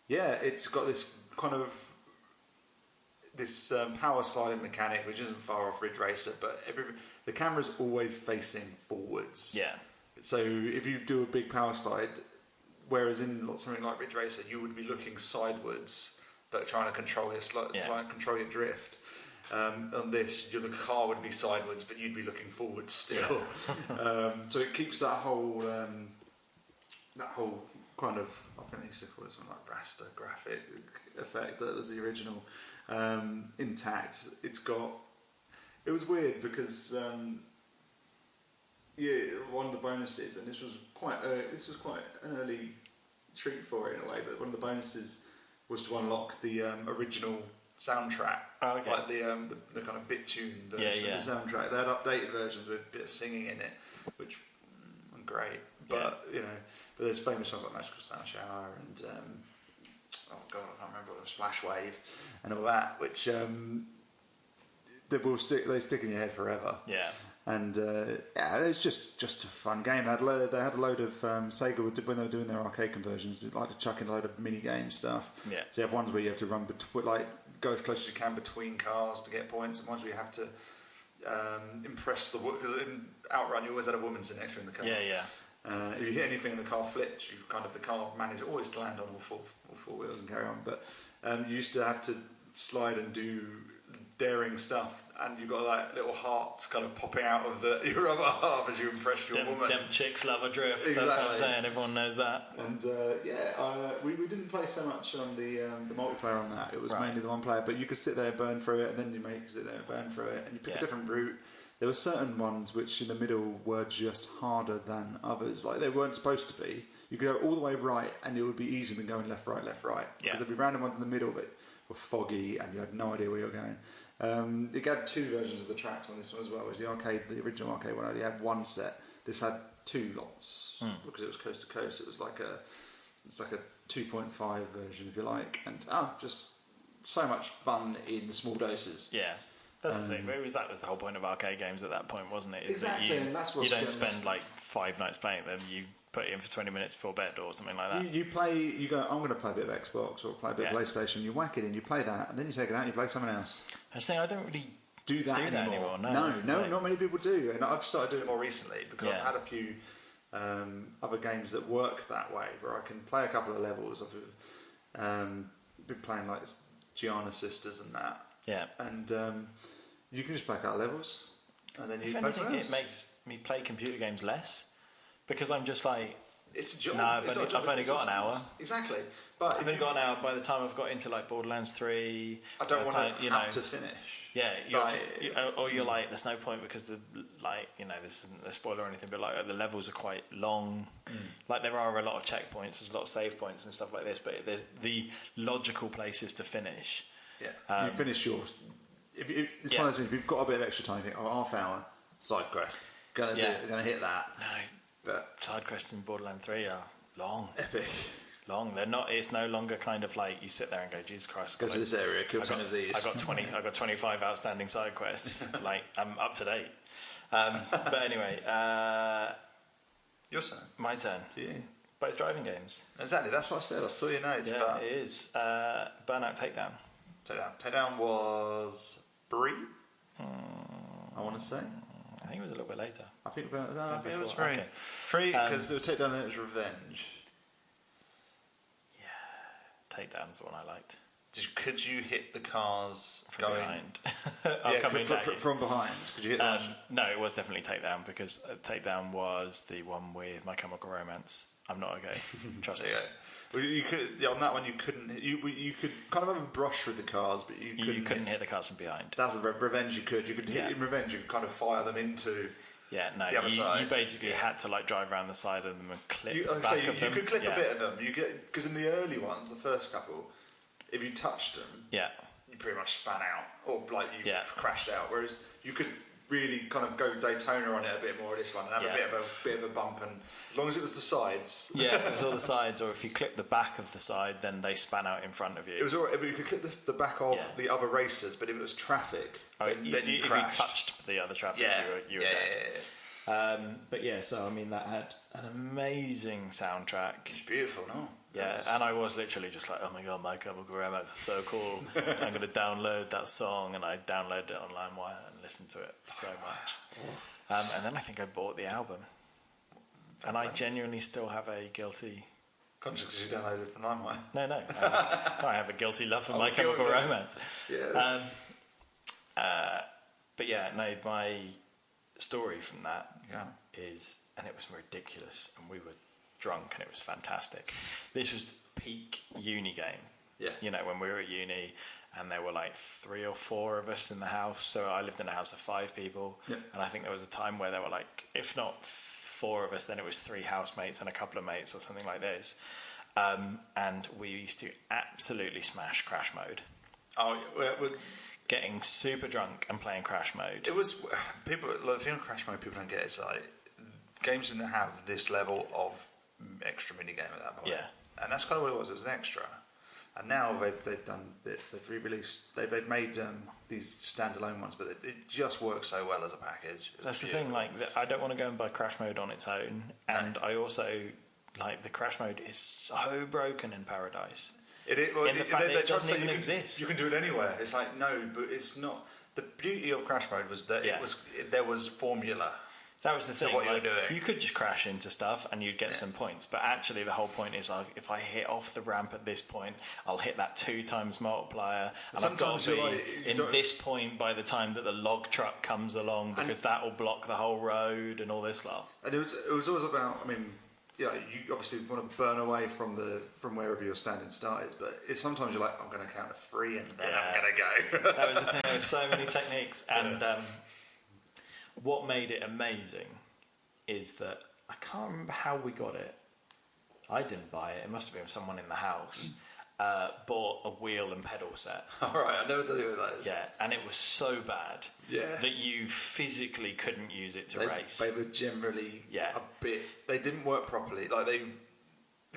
it's got this kind of power sliding mechanic, which isn't far off Ridge Racer, but the camera's always facing forwards. Yeah. So if you do a big power slide, whereas in something like Ridge Racer, you would be looking sidewards, but trying to control control your drift. On this, the car would be sideways, but you'd be looking forwards still. So it keeps that whole kind of, I think they used to call it something like raster graphic effect that was the original, intact. It was weird because one of the bonuses, and this was quite an early treat for it in a way, but one of the bonuses was to unlock the original soundtrack, like the kind of bit tune version of the soundtrack. They had updated versions with a bit of singing in it, which weren't great, but but there's famous songs like Magical Sound Shower and oh god, I can't remember, Splash Wave and all that, which they stick in your head forever. Yeah. And it's just a fun game. They had a load of Sega when they were doing their arcade conversions. They like to chuck in a load of mini game stuff. Yeah. So you have ones where you have to run go as close as you can between cars to get points, and ones where you have to impress the woman. Because in Outrun, you always had a woman sitting next to you in the car. Yeah. If you hit anything and the car flipped, the car managed always to land on all four wheels and carry on. But you used to have to slide and do daring stuff, and you've got like little hearts kind of popping out of your other half as you impress your woman. Them chicks love a drift. Exactly. That's what I'm saying. Everyone knows that. And we didn't play so much on the multiplayer on that. It was mainly the one player, but you could sit there and burn through it, and then your mate could sit there and burn through it, and you pick a different route. There were certain ones which in the middle were just harder than others. Like they weren't supposed to be. You could go all the way right, and it would be easier than going left, right. Because there'd be random ones in the middle that were foggy, and you had no idea where you were going. It had two versions of the tracks on this one as well. Whereas the original arcade one only had one set. This had two lots because it was coast to coast. It was like a 2.5 version, if you like, and just so much fun in small doses. Yeah. That's the thing. That was the whole point of arcade games at that point, wasn't it? Exactly, and that's what you don't spend like 5 nights playing them. You put it in for 20 minutes before bed or something like that. You go, I'm going to play a bit of Xbox or play a bit of PlayStation. You whack it in, you play that, and then you take it out and you play something else. I was saying I don't really do that anymore. No, not many people do, and I've started doing it more recently because I've had a few other games that work that way, where I can play a couple of levels. I've been playing like Gianna Sisters and that. Yeah. And you can just play out levels, and then you play something else. It makes me play computer games less because I'm just like, it's a job. No, I've only got an hour. Exactly, but I've only got an hour. By the time I've got into like Borderlands 3, I don't want to have to finish. Yeah, you're like, there's no point because this isn't a spoiler or anything, but like the levels are quite long. Like there are a lot of checkpoints, there's a lot of save points and stuff like this, but the logical places to finish. Yeah, you finish yours. It's one of those things. If you've got a bit of extra time, you think, half hour side quest, gonna hit that. No, but side quests in Borderlands 3 are long, epic. Long. They're not. It's no longer kind of like you sit there and go, Jesus Christ. Go to this area, kill 10 of these. I got 25 outstanding side quests. Like I'm up to date. But anyway, your turn. My turn. Yeah. Both driving games. Exactly. That's what I said. I saw your notes. Yeah, but it is. Burnout Takedown. Takedown was 3. I want to say. I think it was a little bit later. I think it was 3. Okay. 3 because it was Takedown and then it was Revenge. Yeah, Takedown's the one I liked. Could you hit the cars from behind? From behind. Could you hit them? No, it was definitely Takedown because Takedown was the one with My Chemical Romance. I'm not okay. Trust me. Well, you could on that one. You couldn't. You could kind of have a brush with the cars, but you couldn't hit the cars from behind. That was Revenge. You could hit in Revenge. You could kind of fire them into. Yeah, no. The other side. You basically had to like drive around the side of them and clip. You could clip a bit of them. You get because in the early ones, the first couple, if you touched them, you pretty much span out or like you crashed out. Whereas you could really kind of go Daytona on it a bit more this one and have a bit of a bump, and as long as it was the sides. Yeah, it was all the sides, or if you clip the back of the side, then they span out in front of you. It was alright, but you could clip the back of the other racers, but if it was traffic, then you crashed. If you touched the other traffic, you were dead. But yeah, so I mean that had an amazing soundtrack. It's beautiful, no? Yeah, and I was literally just like, oh my god, My Chemical Romance is so cool. I'm going to download that song, and I downloaded it on LimeWire and listened to it so much. And then I think I bought the album, and I genuinely still have a guilty conscience because you downloaded it from LimeWire. No, I have a guilty love for My Chemical Romance. Yeah. But yeah, no, my story from that is, and it was ridiculous, and we were drunk, and it was fantastic. This was peak uni game. Yeah. You know, when we were at uni, and there were like 3 or 4 of us in the house. So I lived in a house of 5 people, and I think there was a time where there were like, if not 4 of us, then it was 3 housemates and a couple of mates or something like this. And we used to absolutely smash Crash Mode. Oh, yeah. Getting super drunk and playing Crash Mode. It was people. Like, the thing with Crash Mode, people don't get is like games didn't have this level of extra mini game at that point. Yeah, and that's kind of what it was. It was an extra. And now they've done bits. They've re-released. They've made these standalone ones, but it just works so well as a package. That's the thing. Like, I don't want to go and buy Crash Mode on its own, and I also like the Crash Mode is so broken in Paradise. It doesn't even exist. You can do it anywhere. It's like, no, but it's not. The beauty of Crash Mode was that there was formula. That was the thing. What you were doing. You could just crash into stuff and you'd get some points, but actually the whole point is if I hit off the ramp at this point, I'll hit that 2 times multiplier, and sometimes I've got to be in this point by the time that the log truck comes along, because that will block the whole road and all this lot. And it was always about. I mean, you obviously want to burn away from wherever your standing start is, but sometimes you're like, I'm going to count to 3 and then I'm going to go. That was the thing. There were so many techniques, and what made it amazing is that I can't remember how we got it. I didn't buy it. It must have been someone in the house. Bought a wheel and pedal set. All right, I never tell you what that is. Yeah, and it was so bad that you physically couldn't use it to race. They were generally a bit. They didn't work properly. Like they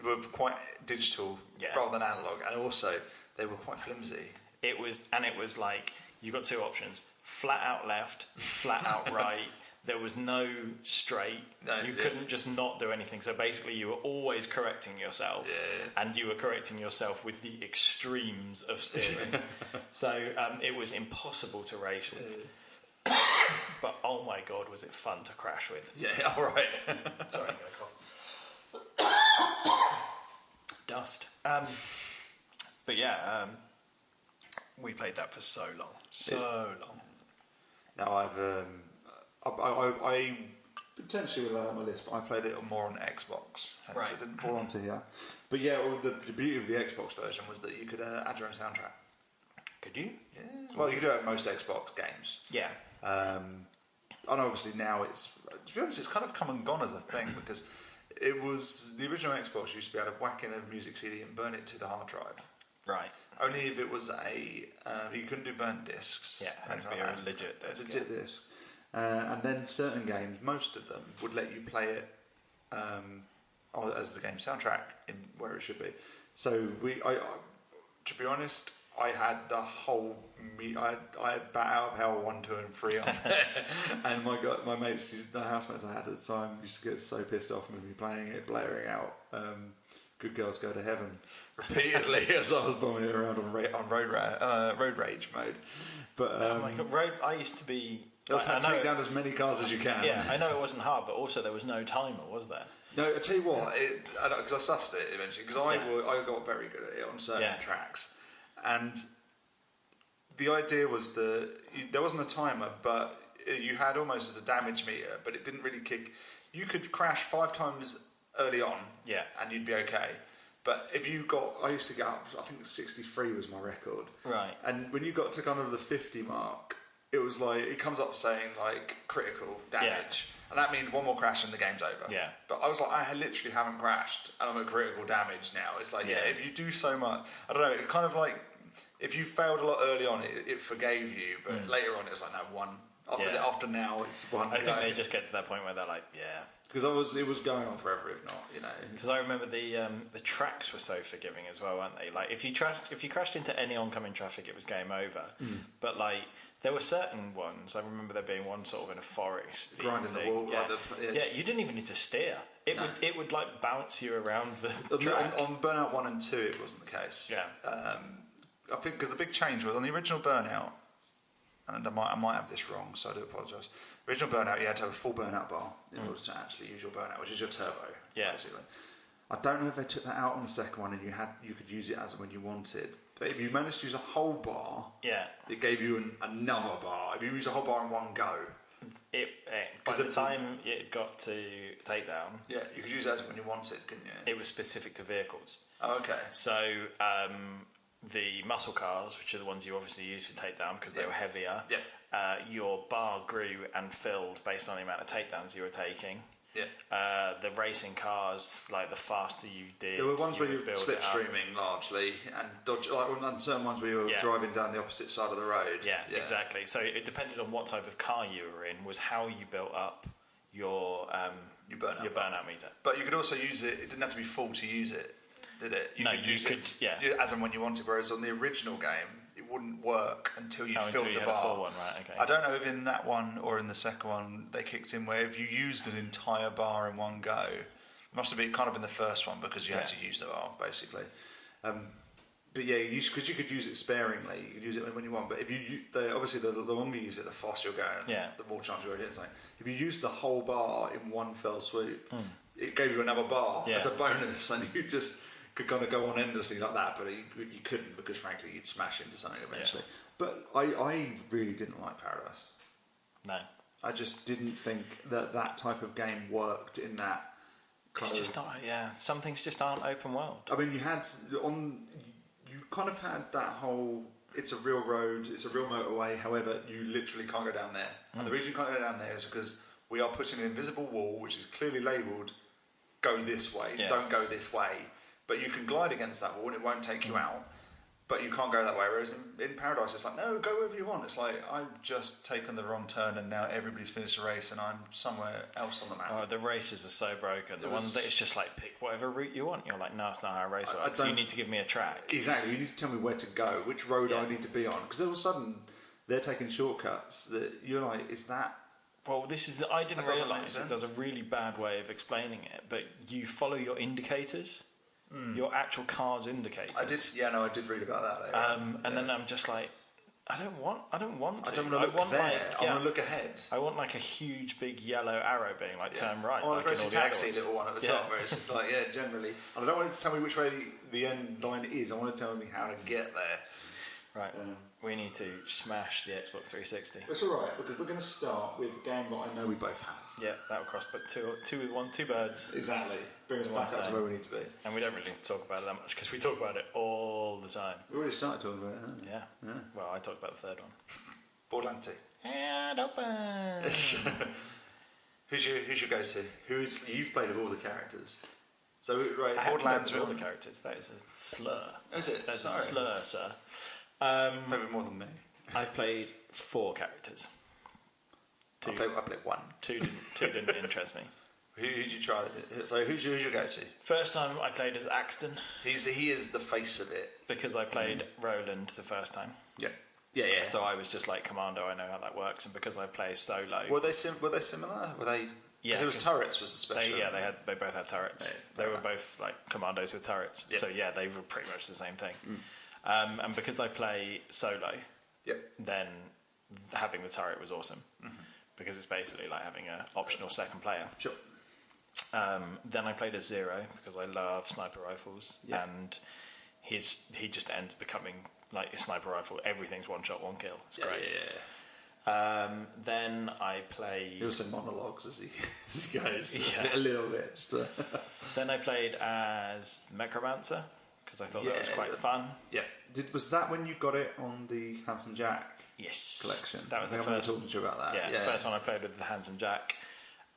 were quite digital rather than analog, and also they were quite flimsy. It was like you got 2 options: flat out left, flat out right. There was no straight. No, you couldn't just not do anything. So basically, you were always correcting yourself, and you were correcting yourself with the extremes of steering. So it was impossible to race with. But oh my god, was it fun to crash with? Yeah, all right. Sorry, I'm going to cough. Dust. But yeah, we played that for so long. Now I potentially would have on my list, but I played it more on Xbox, hence it didn't fall onto here. But yeah, the beauty of the Xbox version was that you could add your own soundtrack. Could you? Yeah. Well, you could do it at most Xbox games. Yeah. And obviously now it's, to be honest, it's kind of come and gone as a thing, because it was the original Xbox used to be able to whack in a music CD and burn it to the hard drive. Right. Only if it was you couldn't do burnt discs. Yeah, it had to be a legit disc. Disc. And then certain games, most of them, would let you play it as the game soundtrack in where it should be. So to be honest, I had the whole. I had Bat Out of Hell 1, 2, and 3 on there, and my mates, the housemates I had at the time, used to get so pissed off with me playing it, blaring out "Good Girls Go to Heaven" repeatedly as I was bombing it around on road rage mode. But I used to be. Take down as many cars as you can. Yeah, I know it wasn't hard, but also there was no timer, was there? No, I tell you what, because I sussed it eventually, because I got very good at it on certain tracks, and the idea was that there wasn't a timer, but you had almost a damage meter, but it didn't really kick. You could crash 5 times early on, and you'd be okay. But if you I used to get up, I think 63 was my record. Right. And when you got to kind of the 50 mark, it was like, it comes up saying like critical damage. And that means one more crash and the game's over. Yeah. But I was like, I literally haven't crashed and I'm at critical damage now. It's like, if you do so much, I don't know, it kind of like, if you failed a lot early on, it forgave you. But later on, it was like, no, one. After now, it's one. I think they just get to that point where they're like, because it was going on forever, if not, you know. Because I remember the tracks were so forgiving as well, weren't they? Like if you crashed into any oncoming traffic, it was game over. But like there were certain ones. I remember there being one sort of in a forest, grinding the wall. You didn't even need to steer. It would like bounce you around the track. On Burnout 1 and 2, it wasn't the case. Yeah. I think because the big change was on the original Burnout. And I might have this wrong, so I do apologise. Original Burnout, you had to have a full burnout bar in order to actually use your burnout, which is your turbo, basically. I don't know if they took that out on the second one and you could use it as and when you wanted. But if you managed to use a whole bar, it gave you another bar. If you use a whole bar in one go, By the time it got to takedown, yeah, you could use it as when you wanted, couldn't you? it was specific to vehicles. Oh, okay. So the muscle cars, which are the ones you obviously use for takedown because they were heavier, your bar grew and filled based on the amount of takedowns you were taking. Yeah. The racing cars, like the faster you did, there were ones where you were slipstreaming largely and dodge, and certain ones where you were driving down the opposite side of the road. Yeah, exactly. So it depended on what type of car you were in, was how you built up your burnout meter. But you could also use it. It didn't have to be full to use it, did it? You could use it as and when you wanted. Whereas on the original game, it wouldn't work until you filled the bar. Full one, right? Okay. I don't know if in that one or in the second one they kicked in where if you used an entire bar in one go, it must have been kind of in the first one because you had to use the bar basically. But yeah, because you could use it sparingly, you could use it when you want. But if obviously the longer you use it, the faster you're going, the more chance you're hitting something. If you use the whole bar in one fell swoop, it gave you another bar as a bonus, and you just could kind of go on endlessly like that. But you couldn't because frankly you'd smash into something eventually. Yeah. But I really didn't like Paradise. No, I just didn't think that type of game worked in that. It's just not. Yeah, some things just aren't open world. I mean, you kind of had that whole, it's a real road, it's a real motorway, however, you literally can't go down there. And the reason you can't go down there is because we are putting an invisible wall, which is clearly labelled, go this way, don't go this way. But you can glide against that wall and it won't take you out. But you can't go that way. Whereas in Paradise, it's like, no, go wherever you want. It's like, I've just taken the wrong turn and now everybody's finished the race and I'm somewhere else on the map. Oh, the races are so broken. The one that it's just like, pick whatever route you want. You're like, no, it's not how a race works. So you need to give me a track. Exactly. You need to tell me where to go, which road I need to be on. Because all of a sudden, they're taking shortcuts that you're like, is that... Well, I didn't realise it does a really bad way of explaining it, but you follow your indicators. Your actual car's indicators. I did read about that. And then I'm just like, I don't want to. I don't want to look there. I want to look ahead. I want like a huge big yellow arrow being like turn right. Or like a taxi little one at the top where it's just like, generally. And I don't want it to tell me which way the end line is. I want it to tell me how to get there. Right. We need to smash the Xbox 360. That's all right, because we're going to start with a game that I know we both have. Yeah, that'll cross, but two birds. Exactly. Bring us back up to where we need to be. And we don't really talk about it that much, because we talk about it all the time. We already started talking about it, haven't we? Yeah. Well, I talked about the third one. Borderlands 2. Head open. Who's your go-to? You've played with all the characters. So, right, I Borderlands with all the characters. That is a slur. Is it? That's a slur, sir. Maybe more than me. I've played 4 characters. I played 1. Two didn't interest me. Who did you try? So who's your go-to? First time I played as Axton. He is the face of it. Because I played Roland the first time. Yeah. So I was just like, Commando, I know how that works. And because I play solo... Were they similar? Were they... Because it was turrets was a special... They both had turrets. They were both like commandos with turrets. Yeah. So yeah, they were pretty much the same thing. And because I play solo, then having the turret was awesome. Because it's basically like having an optional second player. Sure. Then I played as Zero because I love sniper rifles, and he just ends becoming like a sniper rifle. Everything's one shot, one kill. It's great. Yeah. Then I played... He also monologues as he goes a little bit. Then I played as Necromancer because I thought that was quite fun. Yeah. Was that when you got it on the Handsome Jack collection? That was the first. Talking to you about that. Yeah, the first one I played with the Handsome Jack.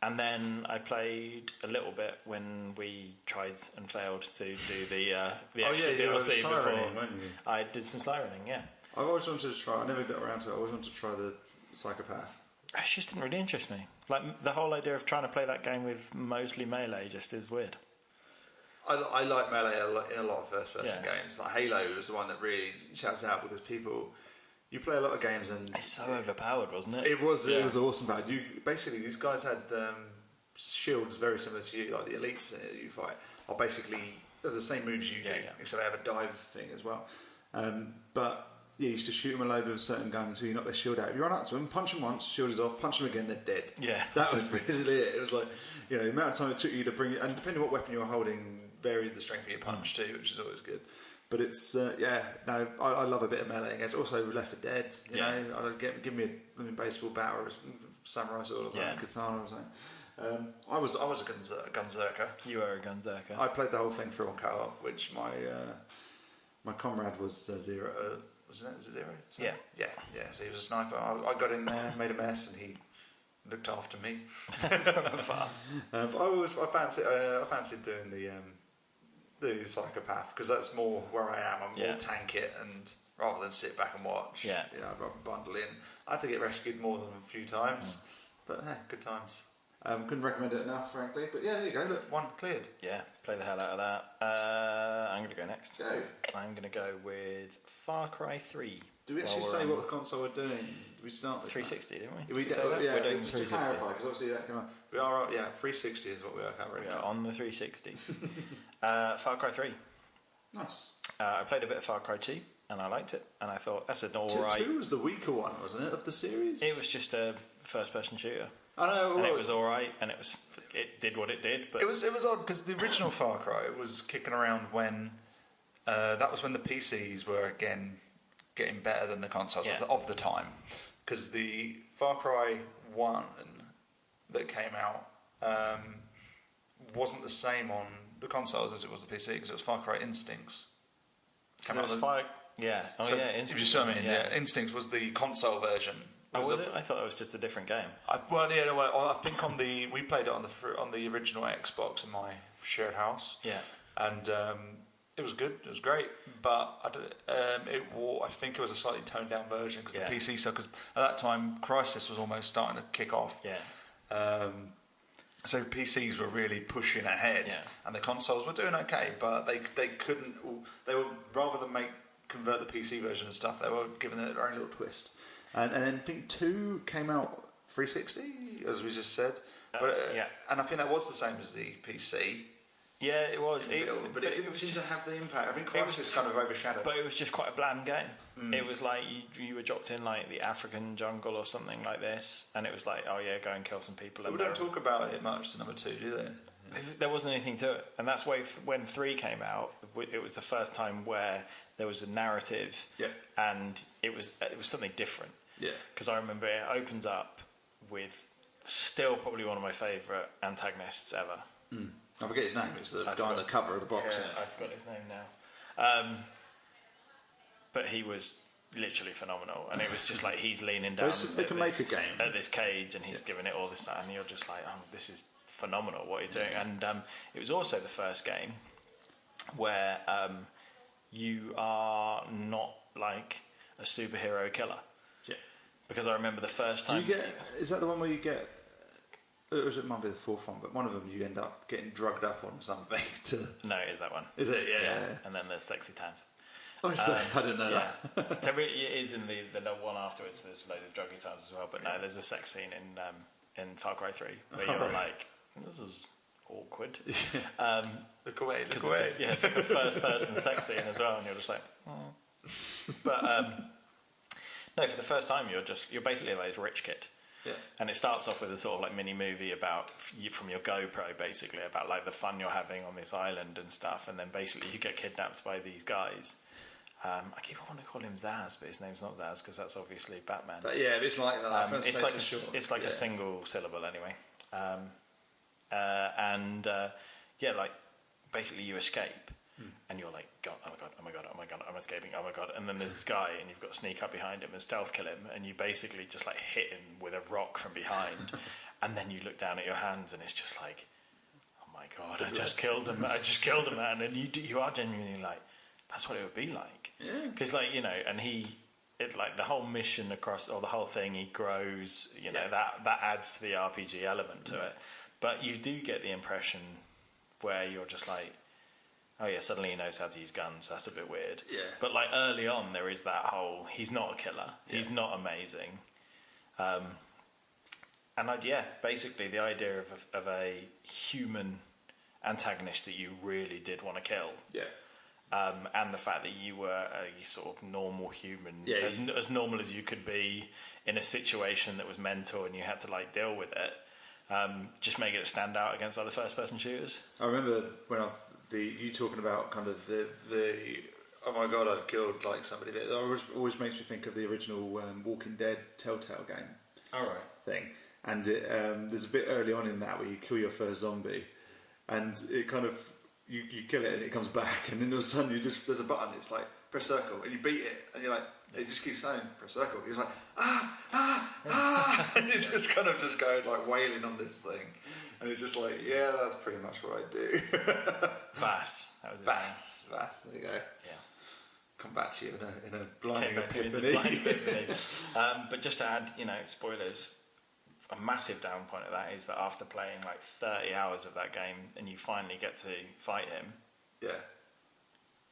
And then I played a little bit when we tried and failed to do the extra DLC before. I did some sirening, I always wanted to try. I never got around to it. I always wanted to try the Psychopath. It just didn't really interest me. Like the whole idea of trying to play that game with mostly melee just is weird. I like melee in a lot of first-person games. Like Halo was the one that really shouts out because you play a lot of games and it's so overpowered, wasn't it? It was awesome. Basically, these guys had shields very similar to you, like the elites that you fight are basically the same moves you do, except they have a dive thing as well. But you used to shoot them a load with certain guns until you knock their shield out. If you run up to them, punch them once, shield is off, punch them again, they're dead. Yeah, that was basically it. It was like the amount of time it took you to bring it, and depending on what weapon you were holding, varied the strength of your punch too, which is always good. But it's I love a bit of melee. It's also Left 4 Dead. You know, give me a baseball bat or samurai sword or something, katana or something. I was a gunzerker. You were a gunzerker. I played the whole thing through on co-op, which my comrade was Zero. Wasn't it Zero? Yeah. So he was a sniper. I got in there, made a mess, and he looked after me. But I fancied doing the psychopath, because that's more where I am. I'm more tank it, and rather than sit back and watch, I'd rather bundle in. I had to get rescued more than a few times, but hey, good times. Couldn't recommend it enough, frankly. But yeah, there you go. Look, one cleared. Yeah, play the hell out of that. I'm going to go next. Go. I'm going to go with Far Cry 3. Do we actually say what the console we're doing? Did we start with 360, didn't we? We're doing 360. 360. Clarify, because obviously that came up. We are, 360 is what we are covering. We are on the 360. Far Cry 3. Nice. I played a bit of Far Cry 2, and I liked it. And I thought, that's an alright... 2 was the weaker one, wasn't it, of the series? It was just a first-person shooter. I know. And it was alright, and it did what it did. But it was odd, because the original Far Cry was kicking around when... that was when the PCs were, again, getting better than the consoles of the time. Because the Far Cry 1 that came out wasn't the same on the consoles as it was the PC, because it was Far Cry Instincts. Instincts. If you see what I mean, Instincts was the console version. Was it? I thought it was just a different game. I think we played it on the original Xbox in my shared house. Yeah, and it was good. It was great, but I think it was a slightly toned down version because the PC stuff. Because at that time, Crysis was almost starting to kick off. Yeah. So PCs were really pushing ahead, and the consoles were doing okay, but they couldn't. They were rather than convert the PC version and stuff. They were giving it their own little twist. And then I think 2 came out 360, as we just said. And I think that was the same as the PC. Yeah, it was. But it didn't seem to have the impact. I think Crysis kind of overshadowed. But it was just quite a bland game. It was like you were dropped in like the African jungle or something like this, and it was like, oh yeah, go and kill some people. But we don't talk about it much in number 2, do they? There wasn't anything to it, and that's why when 3 came out, it was the first time where there was a narrative, and it was something different. Yeah, because I remember it opens up with still probably one of my favourite antagonists ever. I forget his name. It's the guy on the cover of the box. Yeah, I forgot his name now. But he was literally phenomenal, and it was just like he's leaning down at this cage, and he's giving it all this, and you're just like, oh, this is phenomenal what he's doing. And it was also the first game where you are not like a superhero killer. Yeah. Because I remember the first time. Is that the one where you get? It might be the fourth one, but one of them you end up getting drugged up on something to. No, it is that one. Is it? Yeah. And then there's sexy times. Oh, is there? I didn't know that. There is in the one afterwards. There's a load of druggy times as well, but no, there's a sex scene in Far Cry 3 where you're like, this is awkward. Look away. It's like the first person sex scene as well, and you're just like, oh. But no, for the first time you're basically like this rich kid. Yeah. And it starts off with a sort of like mini movie about from your GoPro, basically about like the fun you're having on this island and stuff, and then basically you get kidnapped by these guys. I keep wanting to call him Zaz, but his name's not Zaz because that's obviously Batman. But yeah, it's like that. It's like a single syllable anyway. Like basically you escape, and you're like, God, oh my god, I'm escaping, oh my god, and then there's this guy, and you've got to sneak up behind him and stealth kill him, and you basically just like hit him with a rock from behind, and then you look down at your hands, and it's just like, oh my god, I just killed him, man, and you are genuinely like, that's what it would be like, because like and the whole mission across, or the whole thing, he grows, that adds to the RPG element to it, but you do get the impression where you're just like, oh yeah, suddenly he knows how to use guns, that's a bit weird. Yeah. But like early on there is that whole, he's not a killer, he's not amazing. Basically the idea of a human antagonist that you really did want to kill. Yeah. And the fact that you were a sort of normal human, as normal as you could be in a situation that was mental and you had to like deal with it, just make it stand out against other first-person shooters. I remember when you talking about kind of the oh my god, I've killed like somebody. That always makes me think of the original Walking Dead Telltale game. All right. Thing. and there's a bit early on in that where you kill your first zombie, and it kind of you kill it and it comes back, and then all of a sudden there's a button. It's like press circle, and you beat it, and you're like, it just keeps saying press circle. You're like and you just kind of just go like wailing on this thing, and it's just like, yeah, that's pretty much what I do. Vass. That was it. Vass. There you go. Yeah. Come back to you in a blinding epiphany. But just to add, spoilers. A massive down point of that is that after playing like 30 hours of that game, and you finally get to fight him. Yeah.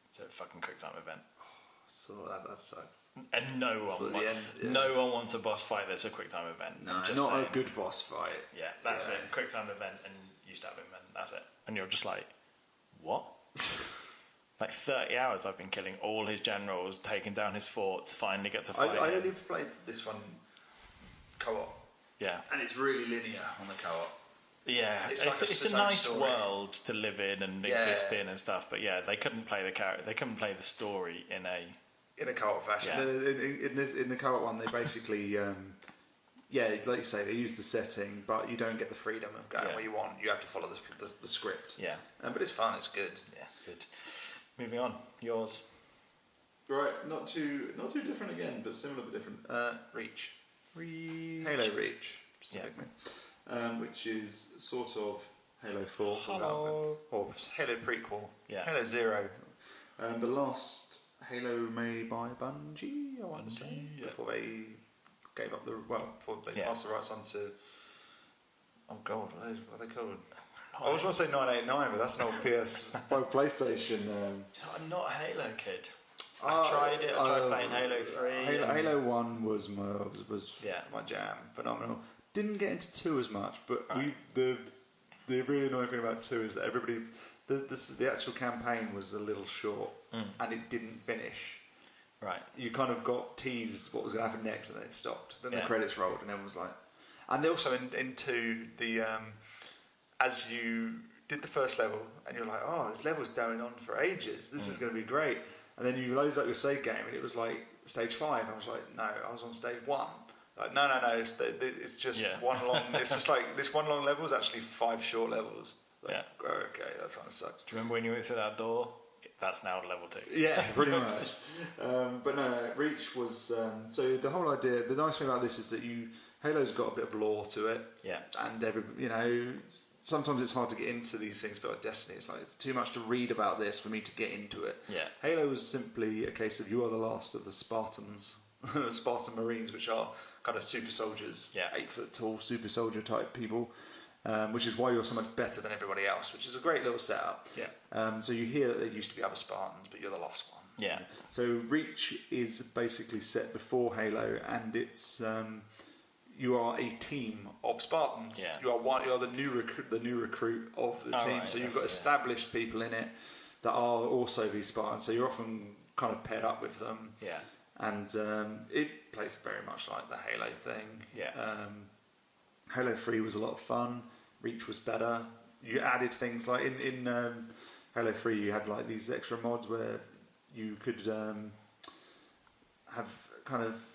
It's a fucking quick time event. So that sucks. And no one wants a boss fight that's a quick time event. No, not a good boss fight. Yeah, that's it. Quick time event, and you stab him, and that's it. And you're just like, what? Like 30 hours I've been killing all his generals, taking down his forts, finally get to fight him. I only played this one co-op. Yeah. And it's really linear on the co-op. Yeah, it's a nice world to live in and exist in and stuff. But yeah, they couldn't play the character. They couldn't play the story in a co-op fashion. Yeah. In the co-op one, they basically, like you say, they use the setting, but you don't get the freedom of going where you want. You have to follow the script. Yeah, but it's fun. It's good. Yeah, it's good. Moving on, yours. Right, not too different again, but similar but different. Reach. Halo Reach, specifically. Which is sort of Halo 4 development, or Halo prequel, Halo 0. The last Halo made by Bungie, I want to say, before they gave up before they passed the rights on to, oh god, what are they called? I was going to say 989, but that's an old PS5 PlayStation. I'm not a Halo kid. I tried it. I tried playing Halo 3. Halo 1 was my jam. Phenomenal. Didn't get into 2 as much, but the really annoying thing about 2 is that everybody, the actual campaign was a little short, and it didn't finish. Right. You kind of got teased what was going to happen next, and then it stopped. Then the credits rolled, and everyone was like... And they also, in 2, as you did the first level, and you're like, oh, this level's going on for ages. This is going to be great. And then you loaded up your save game, and it was like stage 5. I was like, no, I was on stage 1. Like, no, it's just one long... It's just like, this one long level is actually 5 short levels. Like, oh, okay, that kind of sucks. Do you remember when you went through that door? That's now level 2. Yeah, pretty much. But no, Reach was... so the whole idea... The nice thing about this is that Halo's got a bit of lore to it. Yeah. And, sometimes it's hard to get into these things, but with Destiny, it's like it's too much to read about this for me to get into it. Yeah. Halo was simply a case of you are the last of the Spartans, Spartan Marines, which are kind of super soldiers, 8 foot tall super soldier type people, which is why you're so much better than everybody else, which is a great little setup. Yeah. So you hear that there used to be other Spartans, but you're the last one. Yeah. So Reach is basically set before Halo, and it's you are a team of Spartans. Yeah. You are the new recruit of the team. Right, so you've got established people in it that are also these Spartans. So you're often kind of paired up with them. Yeah. And it plays very much like the Halo thing. Yeah. Halo 3 was a lot of fun. Reach was better. You added things like in Halo 3 you had like these extra mods where you could have kind of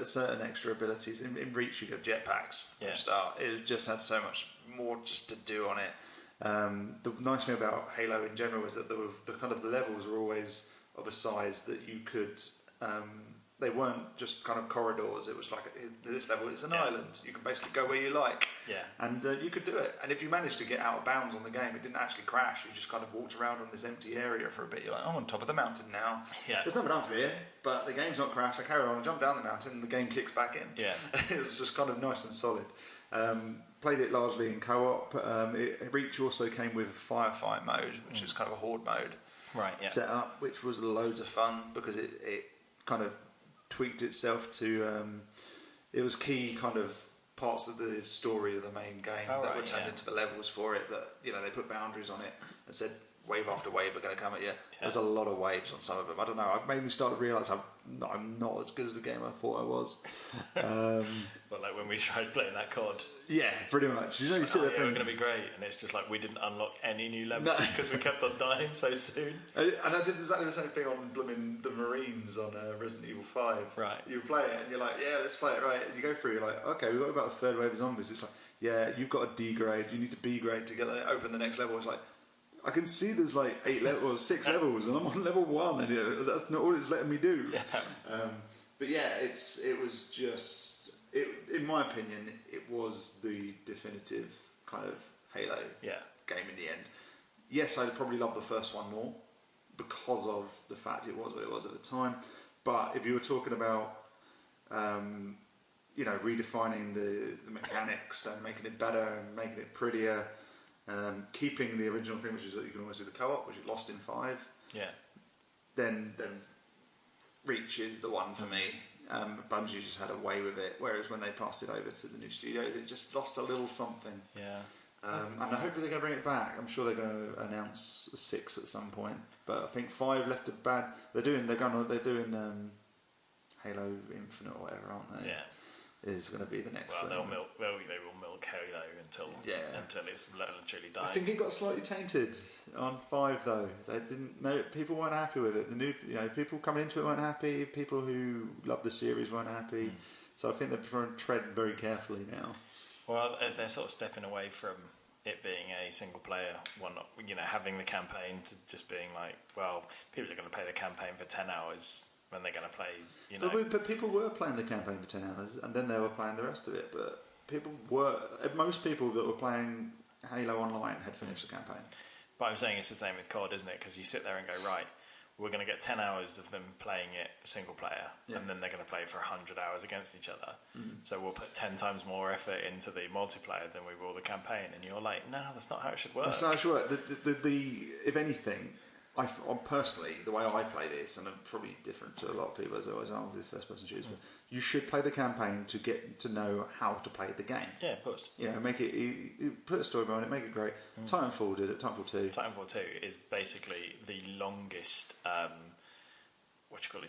certain extra abilities. In Reach you got jetpacks from the start. It just had so much more just to do on it. The nice thing about Halo in general is that the kind of the levels were always of a size that you could they weren't just kind of corridors. It was like this level is an island. You can basically go where you like. Yeah. And you could do it. And if you managed to get out of bounds on the game, it didn't actually crash. You just kind of walked around on this empty area for a bit. You're like, I'm on top of the mountain now. Yeah. There's nothing up here, but the game's not crashed. I carry on, jump down the mountain, and the game kicks back in. Yeah. It's just kind of nice and solid. Played it largely in co-op. Reach also came with firefight mode, which is kind of a horde mode. Right, yeah. Set up, which was loads of fun because it kind of tweaked itself to it was key kind of parts of the story of the main game that were turned into the levels for it, that they put boundaries on it and said wave after wave are going to come at you. There's a lot of waves on some of them. I don't know. It made me start to realise I'm not as good as the game I thought I was. But like when we tried playing that COD. Yeah, pretty much. You know, you sit there we're going to be great, and it's just like we didn't unlock any new levels because we kept on dying so soon. And I did exactly the same thing on blooming the Marines on Resident Evil 5. Right. You play it and you're like, yeah, let's play it right. And you go through, you're like, okay, we've got about a third wave of zombies. It's like, yeah, you've got a D grade, you need to B grade to get open the next level. It's like, I can see there's like 8 levels, 6 levels, and I'm on level 1, and that's not all it's letting me do. Yeah. But yeah, it was just, in my opinion, it was the definitive kind of Halo game in the end. Yes, I'd probably love the first one more because of the fact it was what it was at the time. But if you were talking about, redefining the mechanics and making it better and making it prettier, keeping the original thing, which is that you can always do the co-op, which is Lost in 5. Yeah. Then Reach is the one for me. Bungie just had a way with it, whereas when they passed it over to the new studio, it just lost a little something. Yeah. And hopefully they're going to bring it back. I'm sure they're going to announce a 6 at some point. But I think 5 left a bad. They're doing Halo Infinite or whatever, aren't they? Yeah. Is going to be the next. Well, they will milk Halo until it's literally dying. I think it got slightly tainted on 5 though. They didn't. No, people weren't happy with it. The new, people coming into it weren't happy. People who loved the series weren't happy. So I think they're trying to tread very carefully now. Well, they're sort of stepping away from it being a single player one, having the campaign to just being like, well, people are going to play the campaign for 10 hours. When they're going to play, But people were playing the campaign for 10 hours, and then they were playing the rest of it. But most people that were playing Halo Online had finished the campaign. But I'm saying it's the same with COD, isn't it? Because you sit there and go, right, we're going to get 10 hours of them playing it single player, and then they're going to play for 100 hours against each other. So we'll put 10 times more effort into the multiplayer than we will the campaign. And you're like, no, that's not how it should work. That's not how it should work. If anything, personally, the way I play this, and I'm probably different to a lot of people as I always are with the first-person shooters, but you should play the campaign to get to know how to play the game. Yeah, of course. Make it. You put a story on it, make it great. Titanfall did it. Titanfall 2. Titanfall 2 is basically the longest,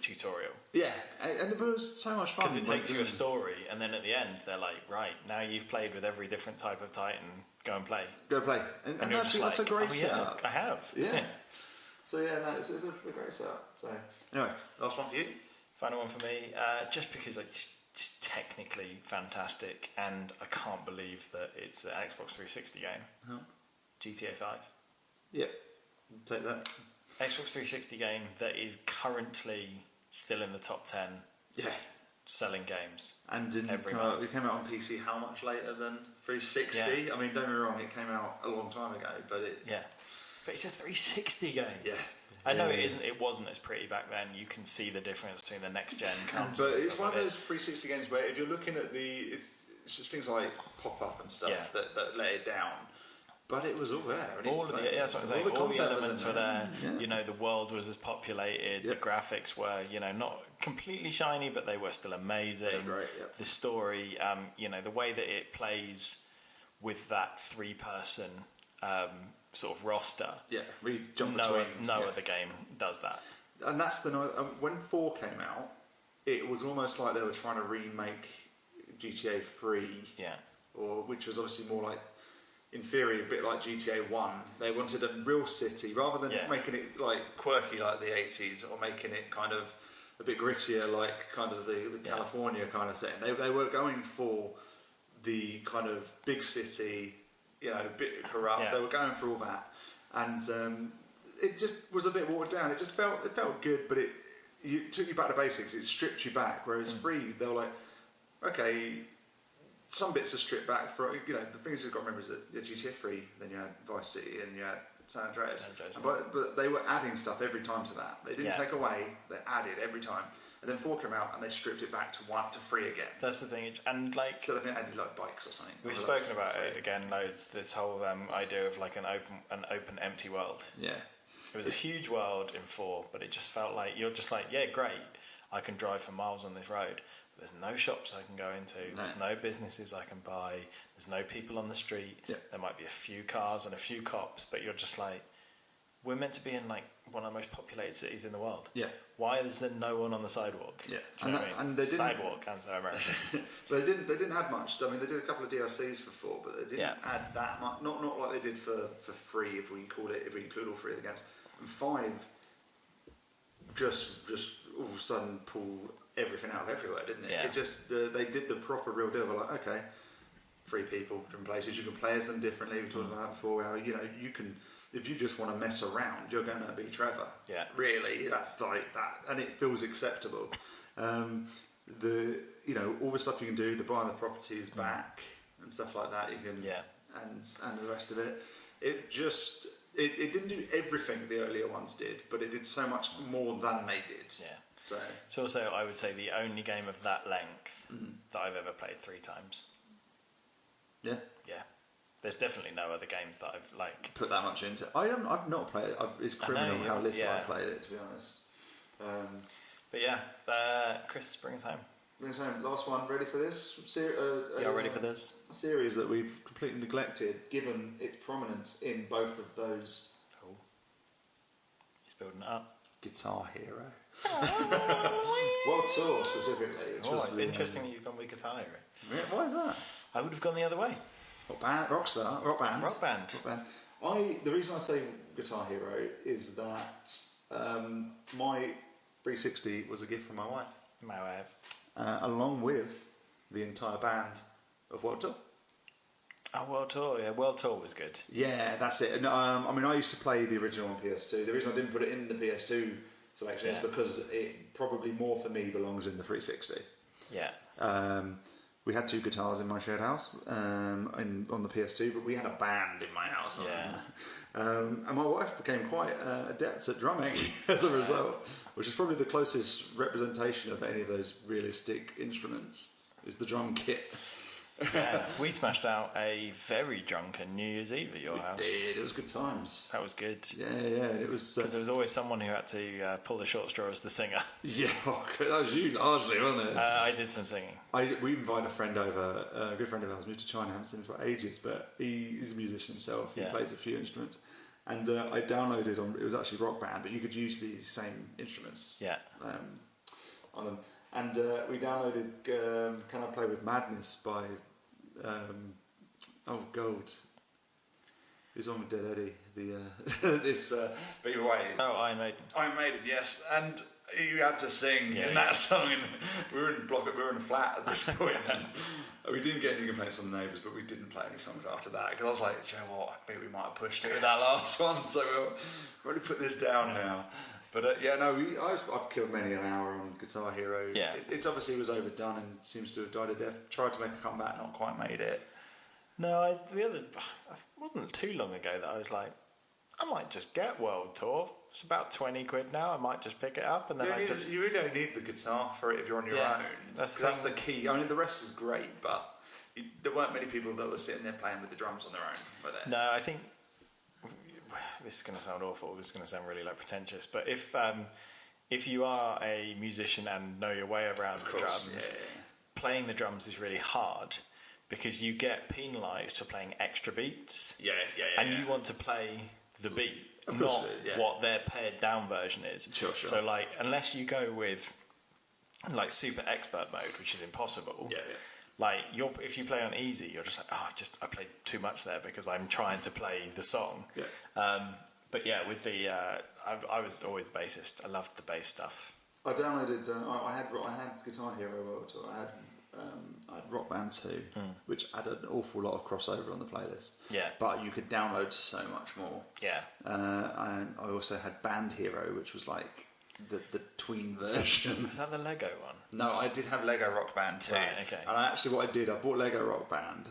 tutorial. Yeah, and it was so much fun. Because it takes you a story, and then at the end, they're like, right, now you've played with every different type of Titan, go and play. Go play. And that's a great setup. I have. Yeah. So it's a great setup. So anyway, last one for you. Final one for me, just because it's technically fantastic, and I can't believe that it's an Xbox 360 game. Huh? GTA 5. Yep, take that. Xbox 360 game that is currently still in the top 10. Yeah. Selling games. And it came out on PC how much later than 360? Yeah. I mean, don't get me wrong, it came out a long time ago, but it. Yeah. But it's a 360 game. Yeah. I know it isn't. It wasn't as pretty back then. You can see the difference between the next gen consoles. But it's one of those 360 games where if you're looking at it's just things like pop up and stuff that let it down. But it was all there. That's what I'm saying. All the elements were there. Yeah. The world was as populated. Yep. The graphics were, not completely shiny, but they were still amazing. They're great. Yep. The story, the way that it plays with that 3-person. Sort of roster. Yeah, we jump between. No other game does that. And that's when 4 came out, it was almost like they were trying to remake GTA 3. Yeah. Which was obviously more like, in theory, a bit like GTA 1. They wanted a real city rather than making it like quirky like the 80s, or making it kind of a bit grittier like kind of the California kind of setting. They were going for the kind of big city. A bit corrupt. Yeah. They were going for all that, and it just was a bit watered down. It felt good, but it took you back to basics. It stripped you back. Whereas 3, they were like, okay, some bits are stripped back. For the things you've got to remember is that you had GTA 3, then you had Vice City, and you had San Andreas. But they were adding stuff every time to that. They didn't take away. They added every time. And then 4 came out and they stripped it back to 3 again. That's the thing, and like. So I think they added like bikes or something. We've spoken about it again loads. This whole idea of like an open, empty world. Yeah. It was a huge world in 4, but it just felt like you're just like, yeah, great. I can drive for miles on this road. But there's no shops I can go into. No. There's no businesses I can buy. There's no people on the street. Yep. There might be a few cars and a few cops, but you're just like, we're meant to be in like one of the most populated cities in the world. Yeah. Why is there no one on the sidewalk? Yeah. Do you know what I mean? And they didn't, sidewalk, and so American. but they didn't add much. I mean, they did a couple of DLCs for 4, but they didn't add that much. Not like they did for 3, if we include all 3 of the games. And 5 just all of a sudden pulled everything out of everywhere, didn't it? Yeah. It just they did the proper real deal. We're like, okay, 3 people, different places. You can play as them differently. We talked about that before. How, you know, you can. If you just want to mess around, you're going to be Trevor. Yeah. Really, that's like that, and it feels acceptable. All the stuff you can do, the buying the properties back and stuff like that. You can, and the rest of it. It didn't do everything the earlier ones did, but it did so much more than they did. Yeah. So it's also, I would say, the only game of that length that I've ever played 3 times. Yeah. Yeah. There's definitely no other games that I've like put that much into. I've not played it. It's criminal how little I've played it, to be honest. But yeah, Chris, bring us home. Bring us home. Last one. Ready for this? You're ready for this? A series that we've completely neglected, given its prominence in both of those. Oh, he's building it up. Guitar Hero. World Tour specifically. Which was interesting that you've gone with Guitar Hero. Yeah, why is that? I would have gone the other way. Rock band. The reason I say Guitar Hero is that my 360 was a gift from my wife. My wife. Along with the entire band of World Tour. Oh, World Tour, yeah. World Tour was good. Yeah, that's it. And, I mean, I used to play the original on PS2. The reason I didn't put it in the PS2 selection is because it probably more for me belongs in the 360. Yeah. We had 2 guitars in my shared house on the PS2, but we had a band in my house. Yeah. And my wife became quite adept at drumming as a result, which is probably the closest representation of any of those realistic instruments, is the drum kit. Yeah, we smashed out a very drunken New Year's Eve at your house. It was good times. That was good. Yeah, it was. Because there was always someone who had to pull the short straw as the singer. Yeah, that was you largely, wasn't it? I did some singing. We invited a friend over, a good friend of ours, moved to China, haven't seen him for ages, but he's a musician himself. He plays a few instruments. And I downloaded it was actually Rock Band, but you could use the same instruments on them. And we downloaded Can I Play With Madness by God, who's on with Dead Eddie? But you're right. Oh, Iron Maiden. Iron Maiden, yes. And you had to sing in that song. And we were in a flat at this point, and we didn't get any complaints from the neighbours, but we didn't play any songs after that because I was like, you know what? Maybe we might have pushed it with that last one, so we'll really put this down now. But I've killed many an hour on Guitar Hero. Yeah. It's obviously was overdone and seems to have died a death. Tried to make a comeback, not quite made it. No, it wasn't too long ago that I was like, I might just get World Tour. It's about 20 quid now. I might just pick it up and then you really don't need the guitar for it if you're on your own. That's the key. I mean, the rest is great, but there weren't many people that were sitting there playing with the drums on their own, were there? No, I think this is going to sound awful. This is going to sound really pretentious. But if you are a musician and know your way around the drums, playing the drums is really hard because you get penalised for playing extra beats. And you want to play the beat, not what their pared down version is. Sure. So like, unless you go with like super expert mode, which is impossible. Like if you play on easy, you're just like, I played too much there because I'm trying to play the song. But yeah, with the I was always the bassist. I loved the bass stuff. I downloaded. I had Guitar Hero World Tour. I had Rock Band 2, which had an awful lot of crossover on the playlist. Yeah. But you could download so much more. Yeah. And I also had Band Hero, which was like the tween version. Was that the Lego one? No, I did have Lego Rock Band 2. Right, okay. And what I did, I bought Lego Rock Band.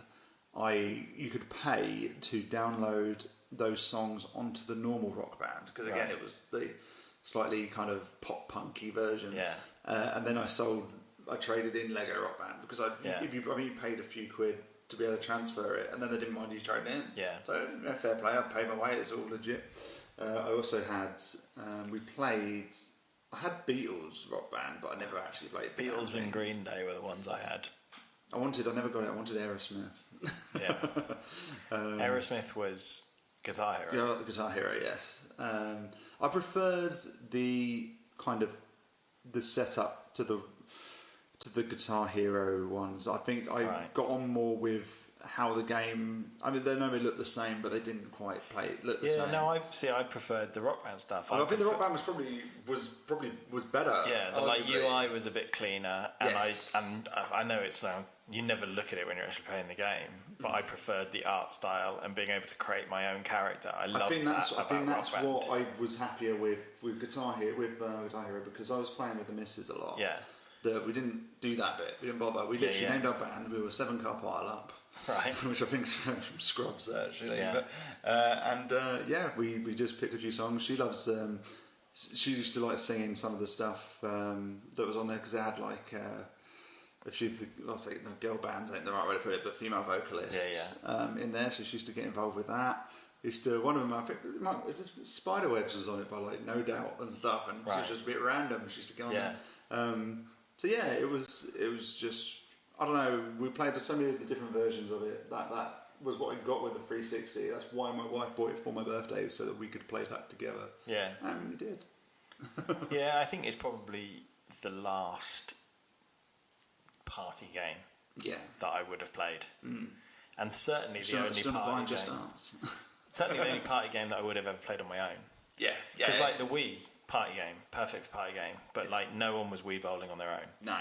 You could pay to download those songs onto the normal Rock Band because again, it was the slightly kind of pop punky version. Yeah. And then I traded in Lego Rock Band because you paid a few quid to be able to transfer it, and then they didn't mind you trading in. Yeah. So fair play. I paid my way. It's all legit. I also had I had Beatles Rock Band, but I never actually played the Beatles and Green Day were the ones I had. I never got it. I wanted Aerosmith. Yeah. Aerosmith was Guitar Hero. Yeah, Guitar Hero, yes. I preferred the kind of the setup to the Guitar Hero ones. I think I got on more with how the game. I mean, they normally look the same, but they didn't quite look the same. Yeah, no, I preferred the Rock Band stuff. I think the Rock Band was better. Yeah, the UI was a bit cleaner, and I know it sounds. You never look at it when you're actually playing the game, but I preferred the art style and being able to create my own character. I think that's what I was happier with Guitar Hero because I was playing with the missus a lot. Yeah. We didn't do that bit. We didn't bother. We literally named our band. We were a 7-car pile up. Right. Which I think is from Scrubs, actually. Yeah. But, we just picked a few songs. She loves. She used to like singing some of the stuff that was on there because they had like. I'll say no, girl bands ain't the right way to put it, but female vocalists in there. So she used to get involved with that. One of them, I think, Spiderwebs was on it by like No Doubt and stuff, and so it was just a bit random. She used to get on there. It was just. I don't know, we played so many of the different versions of it. That was what I got with the 360. That's why my wife bought it for my birthday, so that we could play that together. Yeah. And we did. Yeah, I think it's probably the last party game that I would have played. Mm. And certainly the only party game. Certainly the only party game that I would have ever played on my own. Yeah. Because like the Wii party game, perfect party game, but like no one was Wii bowling on their own. No.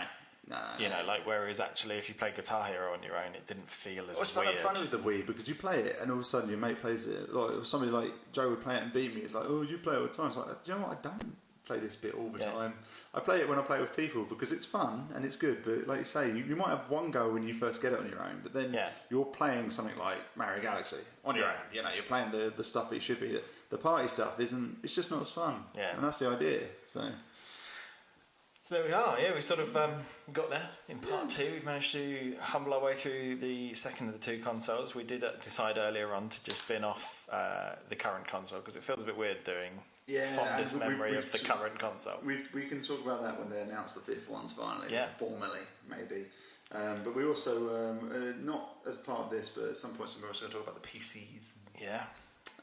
Whereas actually if you play Guitar Hero on your own, it didn't feel as weird. It's fun with the Wii because you play it and all of a sudden your mate plays it. Like if somebody like Joe would play it and beat me, it's like, oh, you play it all the time. It's like, do you know what? I don't play this bit all the time. I play it when I play with people because it's fun and it's good. But like you say, you might have one go when you first get it on your own, but then you're playing something like Mario Galaxy on your own. You know, you're playing the stuff that you should be. The party stuff isn't. It's just not as fun. Yeah, and that's the idea. So there we are, we sort of got there in part 2. We've managed to humble our way through the second of the 2 consoles. We did decide earlier on to just bin off the current console because it feels a bit weird doing fondest memory of the current console. We can talk about that when they announce the 5th ones finally, formally maybe. But we also, not as part of this, but at some point we're also going to talk about the PCs. Yeah.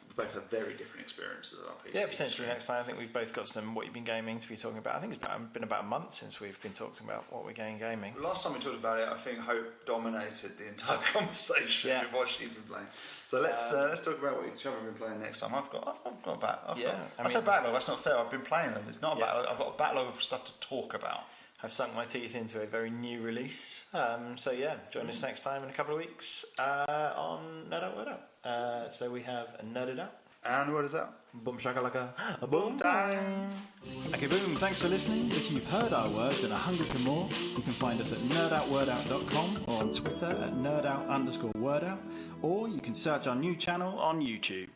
We both have very different experiences of our PCs. Yeah, potentially next time. I think we've both got some what you've been gaming to be talking about. I think it's been about a month since we've been talking about what we're getting gaming. Last time we talked about it, I think Hope dominated the entire conversation with what she'd been playing. So let's talk about what each other have been playing next time. I've got a backlog. I say backlog. That's not fair. I've been playing them. It's not a backlog. I've got a backlog of stuff to talk about. I've sunk my teeth into a very new release. Join us next time in a couple of weeks on Nerd Out, Word Out. So we have Nerded Out. And what is that? Boom shakalaka, a boom time. Okay, boom. Thanks for listening. If you've heard our words and are hungry for more, you can find us at nerdoutwordout.com or on Twitter at nerdout_wordout, or you can search our new channel on YouTube.